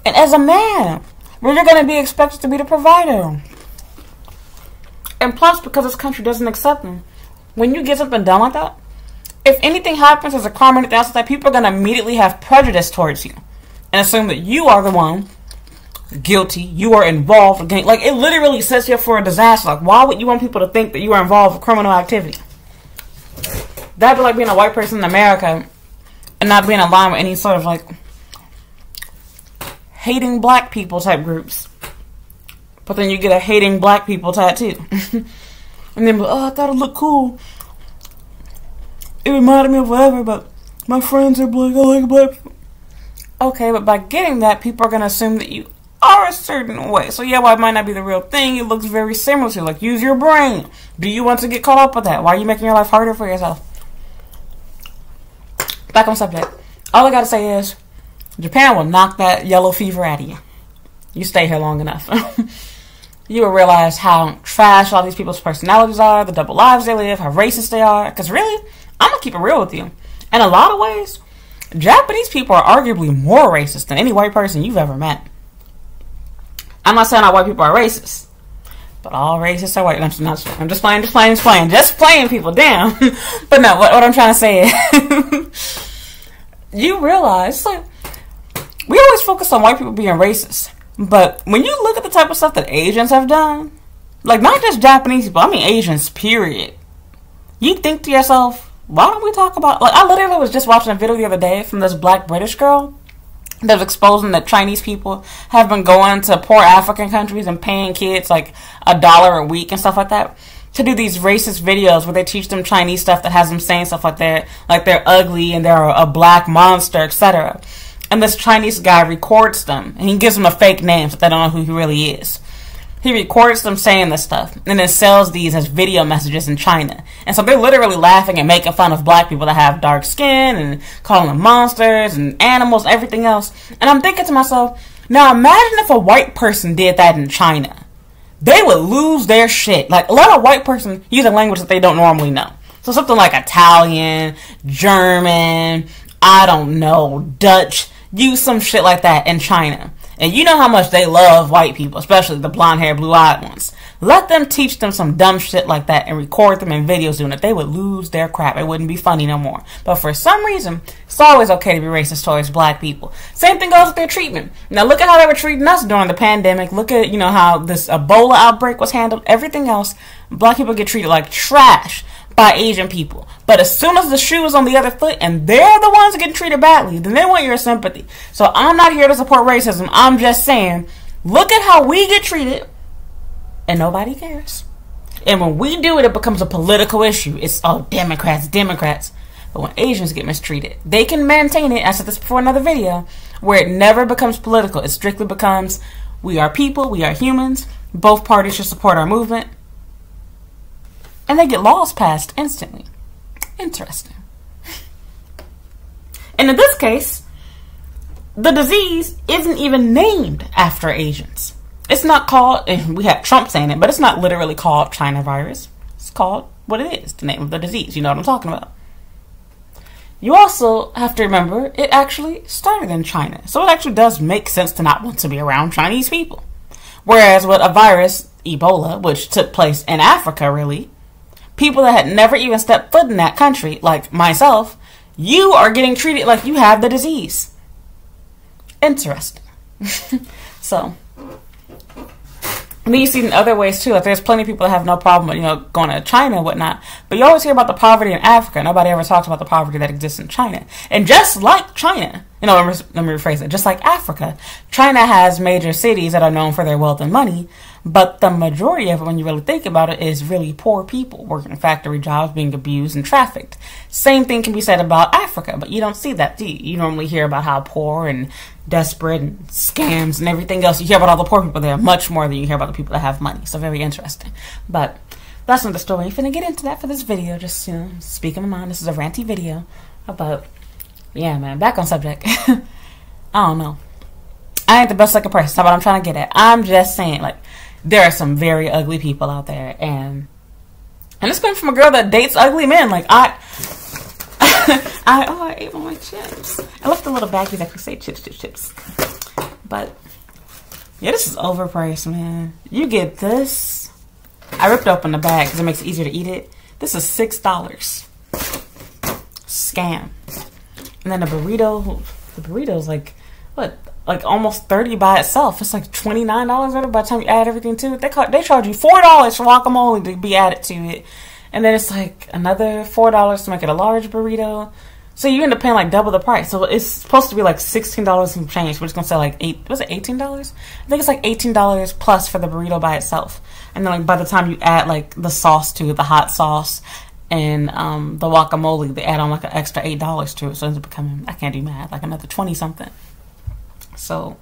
And as a man, where you're going to be expected to be the provider. And plus, because this country doesn't accept them, when you get something done like that, if anything happens as a crime or anything else like that, people are going to immediately have prejudice towards you and assume that you are the one guilty, you are involved. Like, it literally sets you up for a disaster. Like, why would you want people to think that you are involved with criminal activity? That'd be like being a white person in America and not being aligned with any sort of like hating black people type groups. But then you get a hating black people tattoo. And then, oh, I thought it looked cool. It reminded me of whatever, but my friends are black. I like black people. Okay, but by getting that, people are going to assume that you are a certain way. So yeah, while it might not be the real thing, it looks very similar to. Like, use your brain. Do you want to get caught up with that? Why are you making your life harder for yourself? Back on subject. All I got to say is, Japan will knock that yellow fever out of you. You stay here long enough. You will realize how trash all these people's personalities are, the double lives they live, how racist they are. Because really, I'm going to keep it real with you. In a lot of ways, Japanese people are arguably more racist than any white person you've ever met. I'm not saying all white people are racist, but all racists are white. I'm just playing people, damn. But no, what I'm trying to say is, you realize, like, we always focus on white people being racist. But when you look at the type of stuff that Asians have done, like, not just Japanese people, I mean Asians, period. You think to yourself, why don't we talk about, like, I literally was just watching a video the other day from this black British girl that was exposing that Chinese people have been going to poor African countries and paying kids like $1 a week and stuff like that to do these racist videos where they teach them Chinese stuff that has them saying stuff like that, like they're ugly and they're a black monster, etc. And this Chinese guy records them, and he gives them a fake name so they don't know who he really is. He records them saying this stuff, and then sells these as video messages in China. And so they're literally laughing and making fun of black people that have dark skin, and calling them monsters, and animals, and everything else. And I'm thinking to myself, now imagine if a white person did that in China. They would lose their shit. Like, let a white person use a language that they don't normally know. So something like Italian, German, I don't know, Dutch. Use some shit like that in China. And you know how much they love white people, especially the blonde-haired, blue-eyed ones. Let them teach them some dumb shit like that and record them in videos doing it. They would lose their crap. It wouldn't be funny no more. But for some reason, it's always okay to be racist towards black people. Same thing goes with their treatment. Now look at how they were treating us during the pandemic. Look at, how this Ebola outbreak was handled. Everything else, black people get treated like trash by Asian people. But as soon as the shoe is on the other foot and they're the ones getting treated badly, then they want your sympathy. So I'm not here to support racism. I'm just saying, look at how we get treated and nobody cares. And when we do it, it becomes a political issue. It's, oh, Democrats. But when Asians get mistreated, they can maintain it, I said this before in another video, where it never becomes political. It strictly becomes, we are people, we are humans, both parties should support our movement. And they get laws passed instantly. Interesting. And in this case, the disease isn't even named after Asians. It's not called, we have Trump saying it, but it's not literally called China virus. It's called what it is, the name of the disease. You know what I'm talking about. You also have to remember, it actually started in China. So it actually does make sense to not want to be around Chinese people. Whereas with a virus, Ebola, which took place in Africa, really, people that had never even stepped foot in that country, like myself, you are getting treated like you have the disease. Interesting. So, and then you see it in other ways too. Like there's plenty of people that have no problem with, going to China and whatnot. But you always hear about the poverty in Africa. Nobody ever talks about the poverty that exists in China. And just like China, let me rephrase it. Just like Africa, China has major cities that are known for their wealth and money. But the majority of it, when you really think about it, is really poor people working factory jobs, being abused and trafficked. Same thing can be said about Africa, but you don't see that, do you? You normally hear about how poor and desperate and scams and everything else. You hear about all the poor people there much more than you hear about the people that have money. So very interesting. But that's not the story. I'm finna get into that for this video. Just, speaking my mind. This is a ranty video about, yeah, man, back on subject. I don't know. I ain't the best looking person. That's what I'm trying to get at. I'm just saying, like, there are some very ugly people out there, and it's coming from a girl that dates ugly men. Like I ate all my chips. I left a little baggies that could say chips. But yeah, this is overpriced, man. You get this. I ripped open the bag because it makes it easier to eat it. This is $6. Scam. And then the burrito's like what? Like almost $30 by itself. It's like $29 by the time you add everything to it. They charge you $4 for guacamole to be added to it. And then it's like another $4 to make it a large burrito. So you end up paying like double the price. So it's supposed to be like $16 and change. We're just gonna say like $18? I think it's like $18 plus for the burrito by itself. And then like by the time you add like the sauce to it, the hot sauce and the guacamole, they add on like an extra $8 to it. So it ends up becoming, I can't do math, like another 20 something. So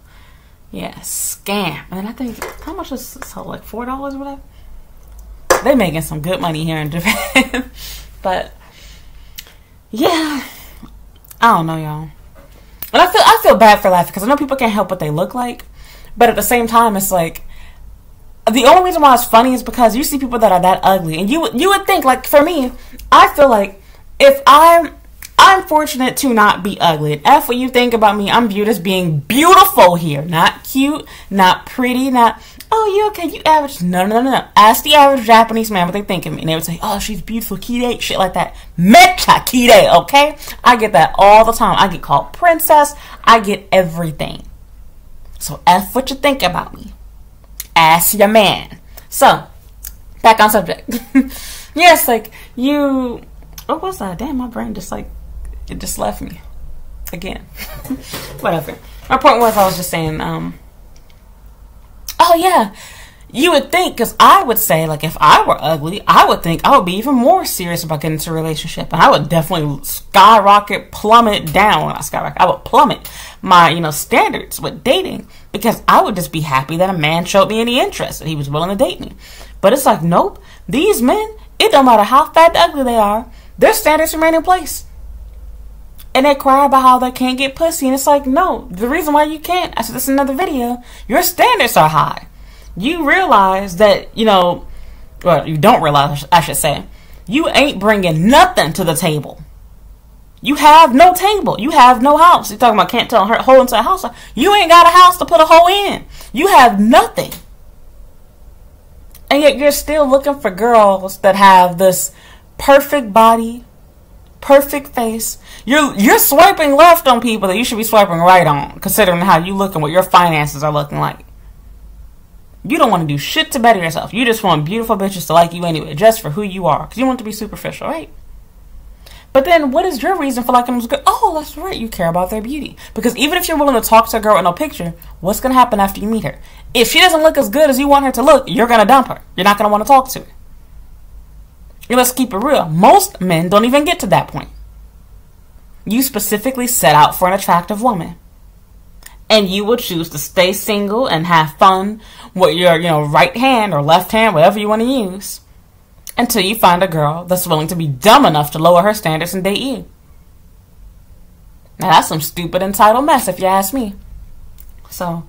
yeah, scam. And I think, how much is this? Like $4 or whatever? They making some good money here in Japan. But yeah, I don't know, y'all. And I feel bad for laughing because I know people can't help what they look like. But at the same time, it's like, the only reason why it's funny is because you see people that are that ugly. And you would think, like, for me, I feel like if I'm fortunate to not be ugly. And F what you think about me, I'm viewed as being beautiful here. Not cute, not pretty, not, oh, you okay, you average. No. Ask the average Japanese man what they think of me. And they would say, oh, she's beautiful, kire, shit like that. Mecha kire, okay? I get that all the time. I get called princess. I get everything. So F what you think about me. Ask your man. So, back on subject. Yes, like, what was that? Damn, my brain just, like, it just left me. Again. Whatever. My point was, I was just saying, oh, yeah. You would think, because I would say, like, if I were ugly, I would think I would be even more serious about getting into a relationship. And I would definitely plummet down. Not skyrocket. I would plummet my, standards with dating. Because I would just be happy that a man showed me any interest and he was willing to date me. But it's like, nope. These men, it don't matter how fat and ugly they are, their standards remain in place. And they cry about how they can't get pussy. And it's like, no. The reason why you can't, I said this in another video, your standards are high. You realize that, well, you don't realize, I should say, you ain't bringing nothing to the table. You have no table. You have no house. You're talking about can't tell her hole into a house. You ain't got a house to put a hole in. You have nothing. And yet you're still looking for girls that have this perfect body, perfect face. You're swiping left on people that you should be swiping right on, considering how you look and what your finances are looking like. You don't want to do shit to better yourself. You just want beautiful bitches to like you anyway, just for who you are. Because you want to be superficial, right? But then, what is your reason for liking them? Oh, that's right, you care about their beauty. Because even if you're willing to talk to a girl with no picture, what's going to happen after you meet her? If she doesn't look as good as you want her to look, you're going to dump her. You're not going to want to talk to her. And let's keep it real. Most men don't even get to that point. You specifically set out for an attractive woman. And you will choose to stay single and have fun with your, right hand or left hand, whatever you want to use, until you find a girl that's willing to be dumb enough to lower her standards and date you. Now that's some stupid entitled mess if you ask me. So,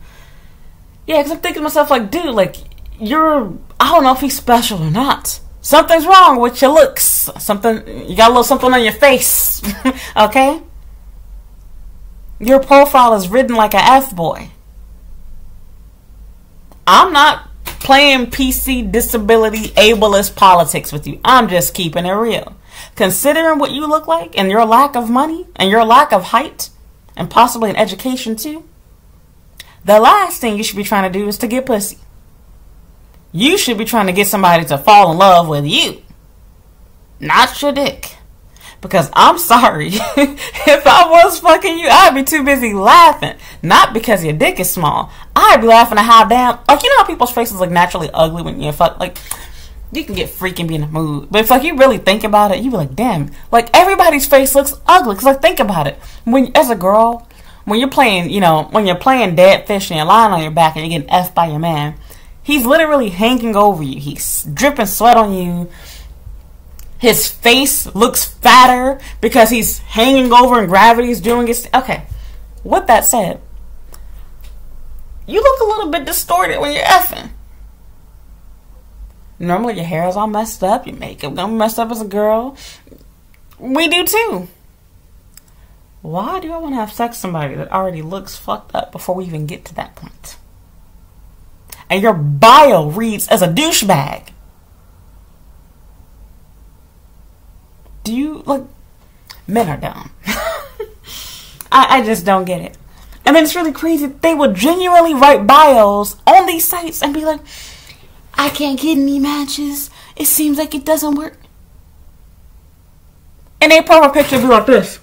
yeah, because I'm thinking to myself, like, dude, like, I don't know if he's special or not. Something's wrong with your looks. You got a little something on your face. Okay? Your profile is written like a F-boy. I'm not playing PC disability ableist politics with you. I'm just keeping it real. Considering what you look like and your lack of money and your lack of height and possibly an education too, the last thing you should be trying to do is to get pussy. You should be trying to get somebody to fall in love with you, not your dick. Because I'm sorry, if I was fucking you, I'd be too busy laughing. Not because your dick is small. I'd be laughing at how damn, like, you know how people's faces look naturally ugly when you fuck, like, you can get freaky and be in a mood. But if, like, you really think about it, you be like, damn, like, everybody's face looks ugly. Because, like, think about it. As a girl, when you're playing, when you're playing dead fish and you're lying on your back and you're getting effed by your man, he's literally hanging over you. He's dripping sweat on you. His face looks fatter because he's hanging over and gravity's doing its... Okay, with that said, you look a little bit distorted when you're effing. Normally your hair is all messed up, your makeup gonna be messed up as a girl. We do too. Why do I want to have sex with somebody that already looks fucked up before we even get to that point? And your bio reads as a douchebag. Do you, like, men are dumb. I just don't get it. And then it's really crazy. They will genuinely write bios on these sites and be like, I can't get any matches. It seems like it doesn't work. And their profile picture be like this.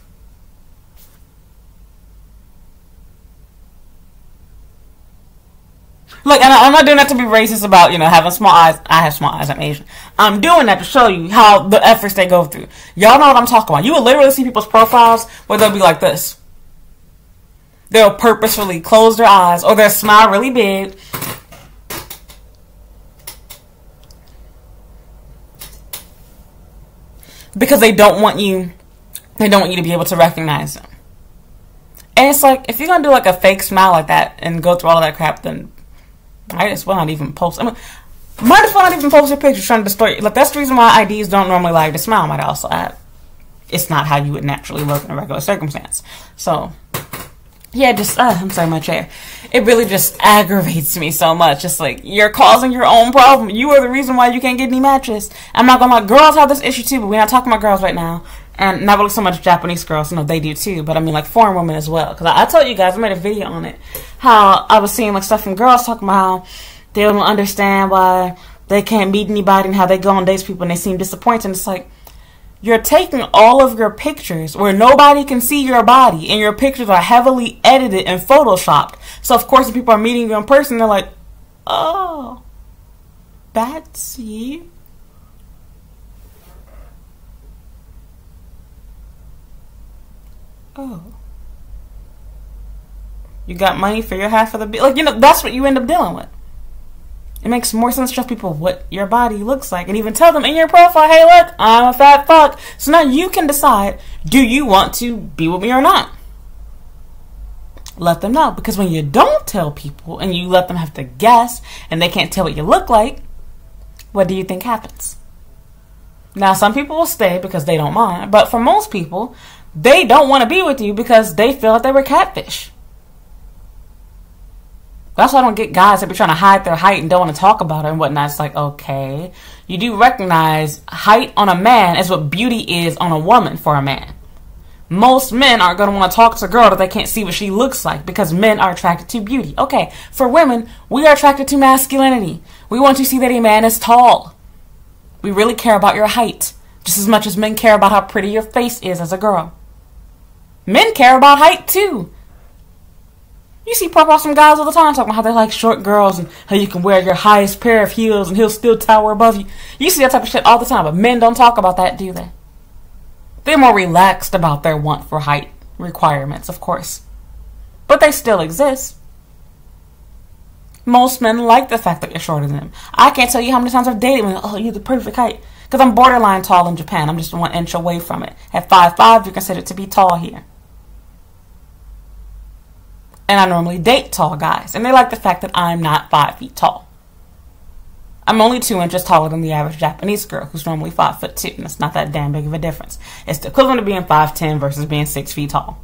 Look, and I'm not doing that to be racist about, you know, having small eyes. I have small eyes. I'm Asian. I'm doing that to show you how the efforts they go through. Y'all know what I'm talking about. You will literally see people's profiles where they'll be like this. They'll purposefully close their eyes or they'll smile really big. Because they don't want you to be able to recognize them. And it's like, if you're going to do like a fake smile like that and go through all of that crap, then I just will not even post. I mean, might as well not even post your picture trying to distort. Like, that's the reason why IDs don't normally like to smile. Might also add, it's not how you would naturally look in a regular circumstance. So, yeah, just, I'm sorry, my chair. It really just aggravates me so much. Just like, you're causing your own problem. You are the reason why you can't get any matches. I'm not gonna lie, girls have this issue too, but we're not talking about girls right now. And not really so much Japanese girls, you know, they do too. But I mean, like, foreign women as well. Because I told you guys, I made a video on it. How I was seeing, like, stuff from girls talking about how they don't understand why they can't meet anybody and how they go on dates with people and they seem disappointed. It's like, you're taking all of your pictures where nobody can see your body. And your pictures are heavily edited and photoshopped. So, of course, if people are meeting you in person, they're like, oh, that's you? Oh. You got money for your half of the bill. Like, you know, that's what you end up dealing with. It makes more sense to show people what your body looks like and even tell them in your profile, hey, look, I'm a fat fuck. So now you can decide, do you want to be with me or not? Let them know. Because when you don't tell people and you let them have to guess and they can't tell what you look like, what do you think happens? Now, some people will stay because they don't mind. But for most people, they don't want to be with you because they feel like they were catfish. That's why I don't get guys that be trying to hide their height and don't want to talk about it and whatnot. It's like, okay, you do recognize height on a man is what beauty is on a woman for a man. Most men aren't going to want to talk to a girl that they can't see what she looks like because men are attracted to beauty. Okay, for women, we are attracted to masculinity. We want to see that a man is tall. We really care about your height just as much as men care about how pretty your face is as a girl. Men care about height too. You see profiles from guys all the time talking about how they like short girls and how you can wear your highest pair of heels and he'll still tower above you. You see that type of shit all the time, but men don't talk about that, do they? They're more relaxed about their want for height requirements, of course. But they still exist. Most men like the fact that you're shorter than them. I can't tell you how many times I've dated when, oh, you're the perfect height. Because I'm borderline tall in Japan. I'm just 1 inch away from it. At 5'5", you're considered to be tall here. And I normally date tall guys. And they like the fact that I'm not 5 feet tall. I'm only 2 inches taller than the average Japanese girl who's normally 5'2". And it's not that damn big of a difference. It's the equivalent of being 5'10" versus being 6 feet tall.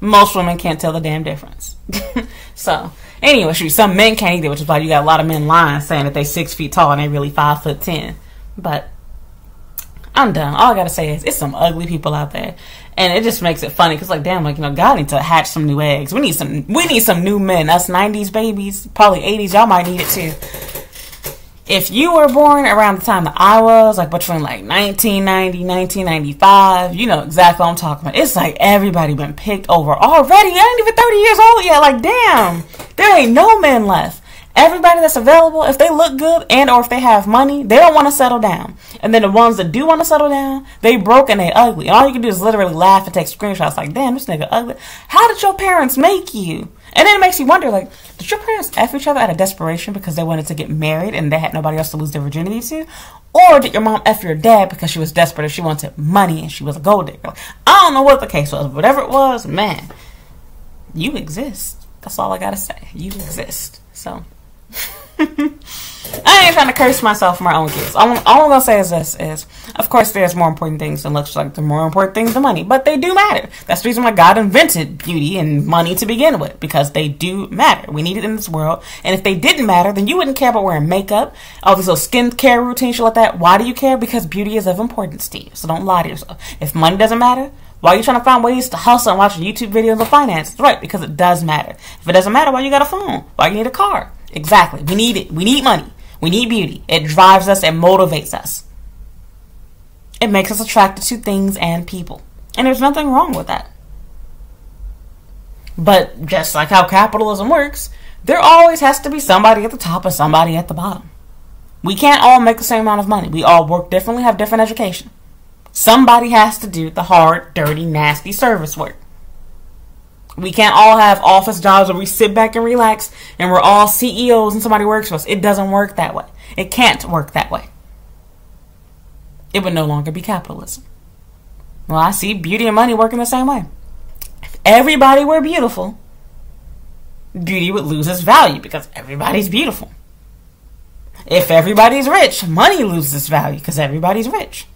Most women can't tell the damn difference. So, anyway, some men can't either, which is why you got a lot of men lying saying that they 6 feet tall and they really 5'10". But I'm done. All I gotta say is it's some ugly people out there. And it just makes it funny because, like, damn, like, you know, God needs to hatch some new eggs. We need some new men. Us 90s babies, probably 80s, y'all might need it too. If you were born around the time that I was, like between like 1990, 1995, you know exactly what I'm talking about. It's like everybody been picked over already. I ain't even 30 years old yet. Like, damn, there ain't no men left. Everybody that's available, if they look good and or if they have money, they don't want to settle down. And then the ones that do want to settle down, they broke and they ugly. And all you can do is literally laugh and take screenshots like, damn, this nigga ugly. How did your parents make you? And then it makes you wonder, like, did your parents F each other out of desperation because they wanted to get married and they had nobody else to lose their virginity to? Or did your mom F your dad because she was desperate and she wanted money and she was a gold digger? Like, I don't know what the case was. Whatever it was, man, you exist. That's all I gotta say. You exist. So I ain't trying to curse myself for my own kids. All I'm gonna say is this: of course, there's more important things than looks like. The more important things than money, but they do matter. That's the reason why God invented beauty and money to begin with, because they do matter. We need it in this world, and if they didn't matter, then you wouldn't care about wearing makeup, all these little skincare routines, shit like that. Why do you care? Because beauty is of importance to you. So don't lie to yourself. If money doesn't matter, why are you trying to find ways to hustle and watch YouTube videos of finance? Right, because it does matter. If it doesn't matter, why you got a phone? Why you need a car? Exactly. We need it. We need money. We need beauty. It drives us and motivates us. It makes us attracted to things and people. And there's nothing wrong with that. But just like how capitalism works, there always has to be somebody at the top and somebody at the bottom. We can't all make the same amount of money. We all work differently, have different education. Somebody has to do the hard, dirty, nasty service work. We can't all have office jobs where we sit back and relax and we're all CEOs and somebody works for us. It doesn't work that way. It can't work that way. It would no longer be capitalism. Well, I see beauty and money working the same way. If everybody were beautiful, beauty would lose its value because everybody's beautiful. If everybody's rich, money loses its value because everybody's rich.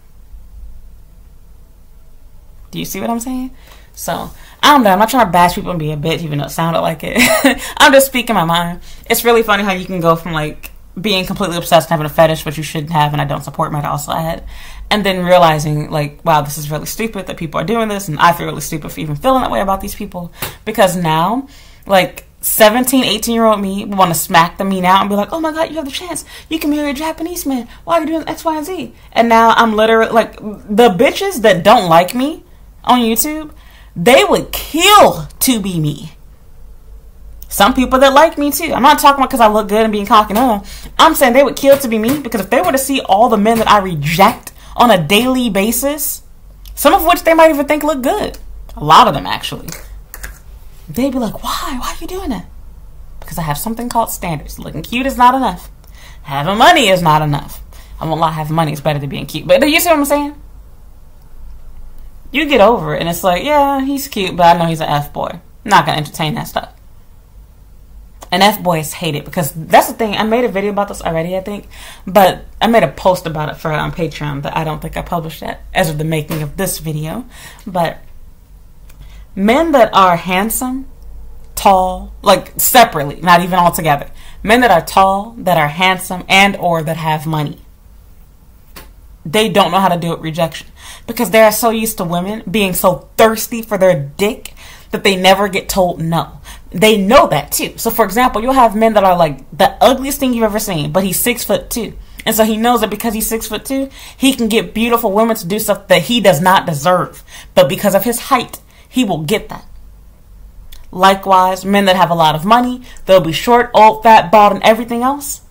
Do you see what I'm saying? So, I'm not trying to bash people and be a bitch, even though it sounded like it. I'm just speaking my mind. It's really funny how you can go from, like, being completely obsessed and having a fetish, which you shouldn't have, and I don't support my also had, and then realizing, like, wow, this is really stupid that people are doing this, and I feel really stupid for even feeling that way about these people, because now, like, 17, 18-year-old me would want to smack the me now and be like, oh my god, you have the chance. You can marry a Japanese man. Why are you doing X, Y, and Z? And now I'm literally, like, the bitches that don't like me on YouTube, they would kill to be me. Some people that like me too. I'm not talking about because I look good and being cocky. No. I'm saying they would kill to be me because if they were to see all the men that I reject on a daily basis, some of which they might even think look good. A lot of them, actually. They'd be like, why? Why are you doing that? Because I have something called standards. Looking cute is not enough. Having money is not enough. I won't lie, having money is better than being cute. But you see what I'm saying? You get over it, and it's like, yeah, he's cute, but I know he's an F-boy. I'm not going to entertain that stuff. And F-boys hate it, because that's the thing. I made a video about this already, I think. But I made a post about it on Patreon, but I don't think I published that as of the making of this video. But men that are handsome, tall, like separately, not even all together. Men that are tall, that are handsome, and or that have money. They don't know how to do it rejection. Because they are so used to women being so thirsty for their dick that they never get told no. They know that too. So for example, you'll have men that are like the ugliest thing you've ever seen, but he's 6'2". And so he knows that because he's 6'2", he can get beautiful women to do stuff that he does not deserve. But because of his height, he will get that. Likewise, men that have a lot of money, they'll be short, old, fat, bald, and everything else.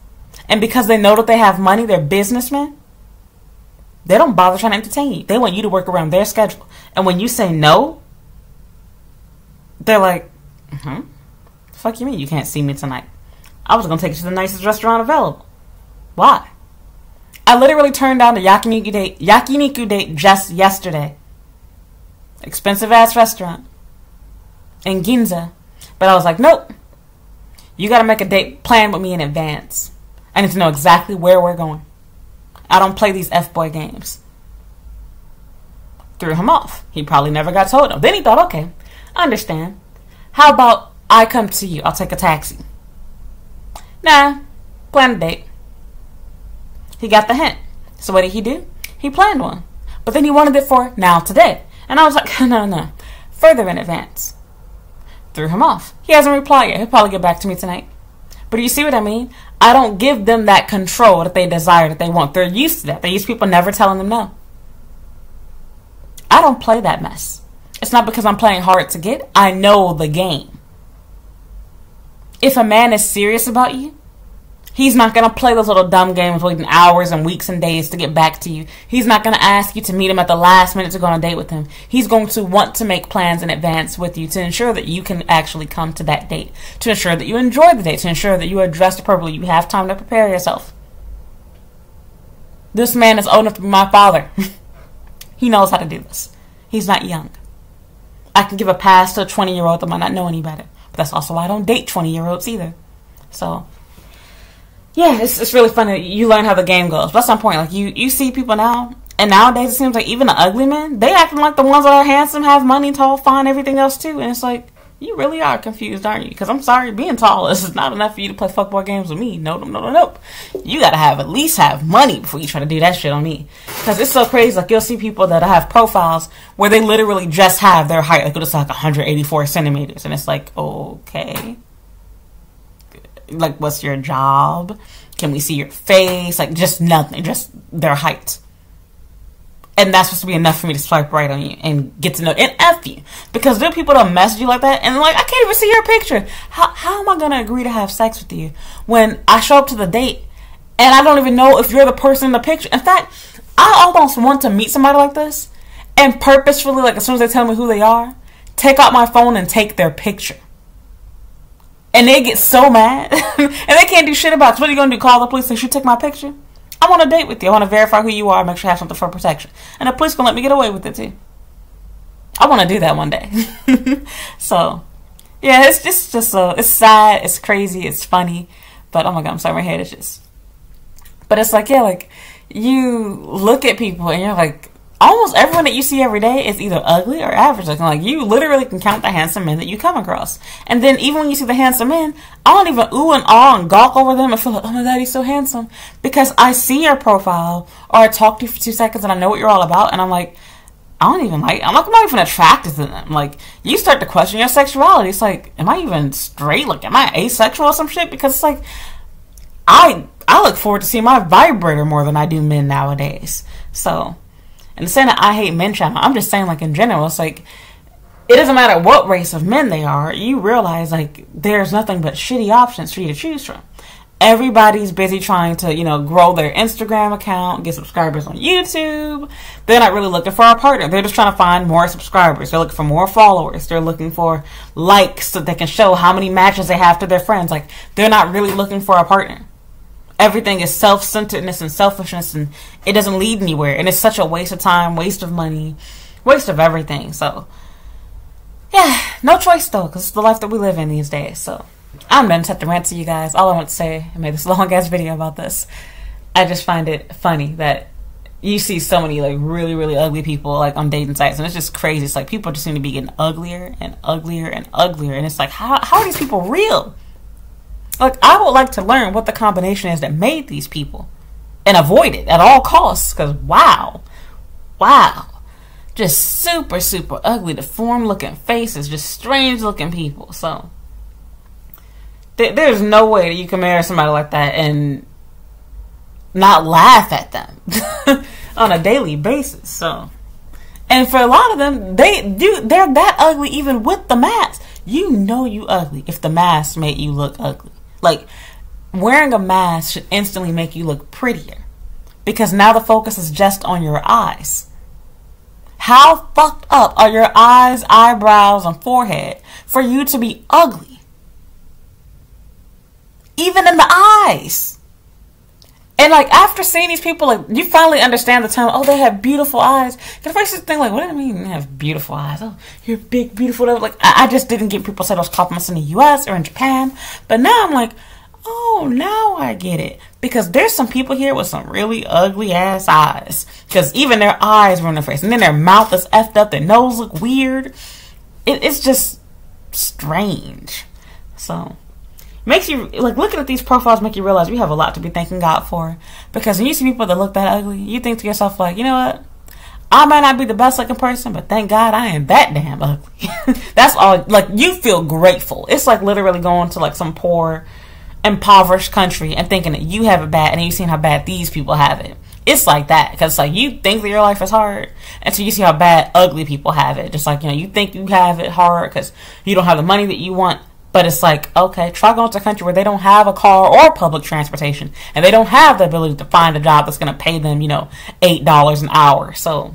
And because they know that they have money, they're businessmen. They don't bother trying to entertain you. They want you to work around their schedule. And when you say no, they're like, fuck you mean you can't see me tonight? I was going to take you to the nicest restaurant available. Why? I literally turned down the yakiniku date just yesterday. Expensive ass restaurant in Ginza. But I was like, nope. You got to make a date plan with me in advance. I need to know exactly where we're going. I don't play these F-boy games. Threw him off. He probably never got told him. Then he thought, okay, I understand. How about I come to you? I'll take a taxi. Nah, plan a date. He got the hint. So what did he do? He planned one. But then he wanted it for now, today. And I was like, no. Further in advance. Threw him off. He hasn't replied yet. He'll probably get back to me tonight. But do you see what I mean? I don't give them that control that they desire, that they want. They're used to that. They're used to people never telling them no. I don't play that mess. It's not because I'm playing hard to get. I know the game. If a man is serious about you, he's not going to play those little dumb games waiting hours and weeks and days to get back to you. He's not going to ask you to meet him at the last minute to go on a date with him. He's going to want to make plans in advance with you to ensure that you can actually come to that date, to ensure that you enjoy the date, to ensure that you are dressed appropriately, you have time to prepare yourself. This man is old enough to be my father. He knows how to do this. He's not young. I can give a pass to a 20-year-old that might not know any better. But that's also why I don't date 20-year-olds either. So yeah, it's really funny that you learn how the game goes. But that's some point. Like you see people now, and nowadays it seems like even the ugly men, they acting like the ones that are handsome, have money, tall, fine, everything else too. And it's like, you really are confused, aren't you? Because I'm sorry, being tall is not enough for you to play fuckboy games with me. No. You gotta at least have money before you try to do that shit on me. Because it's so crazy. Like you'll see people that have profiles where they literally just have their height, like it's like 184 centimeters, and it's like, okay. Like, what's your job? Can we see your face? Like, just nothing. Just their height. And that's supposed to be enough for me to swipe right on you and get to know and F you. Because there are people that message you like that and like, I can't even see your picture. How am I going to agree to have sex with you when I show up to the date and I don't even know if you're the person in the picture? In fact, I almost want to meet somebody like this and purposefully, like as soon as they tell me who they are, take out my phone and take their picture. And they get so mad and they can't do shit about it. What are you going to do? Call the police and say, take my picture? I want to date with you. I want to verify who you are, make sure you have something for protection. And the police going to let me get away with it too. I want to do that one day. So, yeah, it's just it's sad, it's crazy, it's funny. But, oh my God, I'm sorry, my head is just... But it's like, yeah, like, you look at people and you're like, almost everyone that you see every day is either ugly or average looking. Like, you literally can count the handsome men that you come across. And then even when you see the handsome men, I don't even ooh and ah and gawk over them and feel like, oh my God, he's so handsome. Because I see your profile or I talk to you for 2 seconds and I know what you're all about. And I'm like, I'm not even attracted to them. Like, you start to question your sexuality. It's like, am I even straight? Like, am I asexual or some shit? Because it's like, I look forward to seeing my vibrator more than I do men nowadays. So... And saying that I hate men channel, I'm just saying like in general, it's like, it doesn't matter what race of men they are, you realize like there's nothing but shitty options for you to choose from. Everybody's busy trying to, you know, grow their Instagram account, get subscribers on YouTube. They're not really looking for a partner. They're just trying to find more subscribers. They're looking for more followers. They're looking for likes so they can show how many matches they have to their friends. Like, they're not really looking for a partner. Everything is self-centeredness and selfishness, and it doesn't lead anywhere. And it's such a waste of time, waste of money, waste of everything. So, yeah, no choice though, because it's the life that we live in these days. So, I'm done to rant to you guys. All I want to say, I made this long-ass video about this. I just find it funny that you see so many like really, really ugly people like on dating sites, and it's just crazy. It's like people just seem to be getting uglier and uglier and uglier, and it's like, how are these people real? Like, I would like to learn what the combination is that made these people and avoid it at all costs. Because, wow. Just super, super ugly, deformed looking faces, just strange looking people. So, there's no way that you can marry somebody like that and not laugh at them on a daily basis. So, and for a lot of them, they're that ugly even with the mask. You know you ugly if the mask made you look ugly. Like, wearing a mask should instantly make you look prettier. Because now the focus is just on your eyes. How fucked up are your eyes, eyebrows, and forehead for you to be ugly? Even in the eyes. And like, after seeing these people, like, you finally understand the term, oh, they have beautiful eyes. Because first you think like, what do I mean you have beautiful eyes? Oh, you're big, beautiful. Like, I just didn't get people say those compliments in the US or in Japan. But now I'm like, oh, now I get it. Because there's some people here with some really ugly ass eyes. Because even their eyes were in their face. And then their mouth is effed up. Their nose look weird. It's just strange. So... makes you, like, looking at these profiles make you realize we have a lot to be thanking God for. Because when you see people that look that ugly, you think to yourself, like, you know what? I might not be the best looking person, but thank God I ain't that damn ugly. That's all, like, you feel grateful. It's like literally going to, like, some poor, impoverished country and thinking that you have it bad, and then you see how bad these people have it. It's like that. Because, like, you think that your life is hard until you see how bad ugly people have it. Just like, you know, you think you have it hard because you don't have the money that you want. But it's like, okay, try going to a country where they don't have a car or public transportation. And they don't have the ability to find a job that's going to pay them, you know, $8 an hour. So,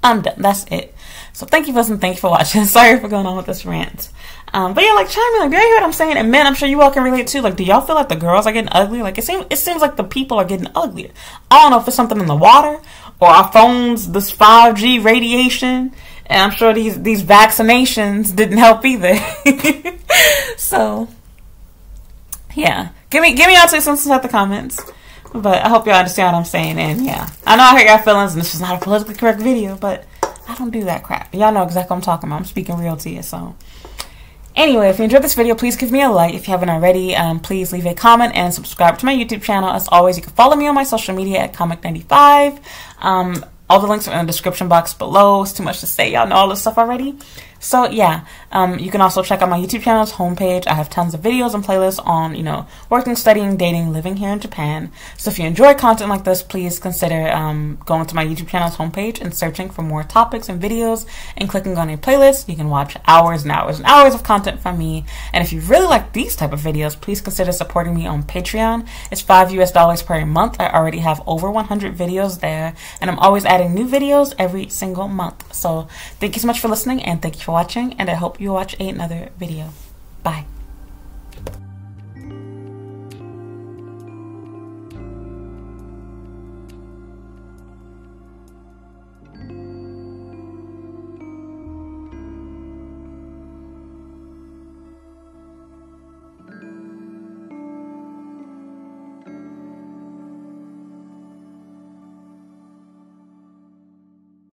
I'm done. That's it. So, thank you for listening. Thank you for watching. Sorry for going on with this rant. But yeah, like, chime in. Like, do you hear what I'm saying? And men, I'm sure you all can relate too. Like, do y'all feel like the girls are getting ugly? Like, it seems like the people are getting uglier. I don't know if it's something in the water or our phones, this 5G radiation. And I'm sure these vaccinations didn't help either. So, yeah. Give me y'all 2 cents in the comments. But I hope y'all understand what I'm saying. And yeah, I know I hurt y'all feelings, and this is not a politically correct video, but I don't do that crap. Y'all know exactly what I'm talking about. I'm speaking real to you. So, anyway, if you enjoyed this video, please give me a like. If you haven't already, please leave a comment and subscribe to my YouTube channel. As always, you can follow me on my social media at Comic95. All the links are in the description box below. It's too much to say. Y'all know all this stuff already. So yeah, you can also check out my YouTube channel's homepage. I have tons of videos and playlists on, you know, working, studying, dating, living here in Japan. So if you enjoy content like this, please consider going to my YouTube channel's homepage and searching for more topics and videos and clicking on a playlist. You can watch hours and hours and hours of content from me. And if you really like these type of videos, please consider supporting me on Patreon. It's $5 per month. I already have over 100 videos there, and I'm always adding new videos every single month. So thank you so much for listening, and thank you for watching, and I hope you watch another video. Bye.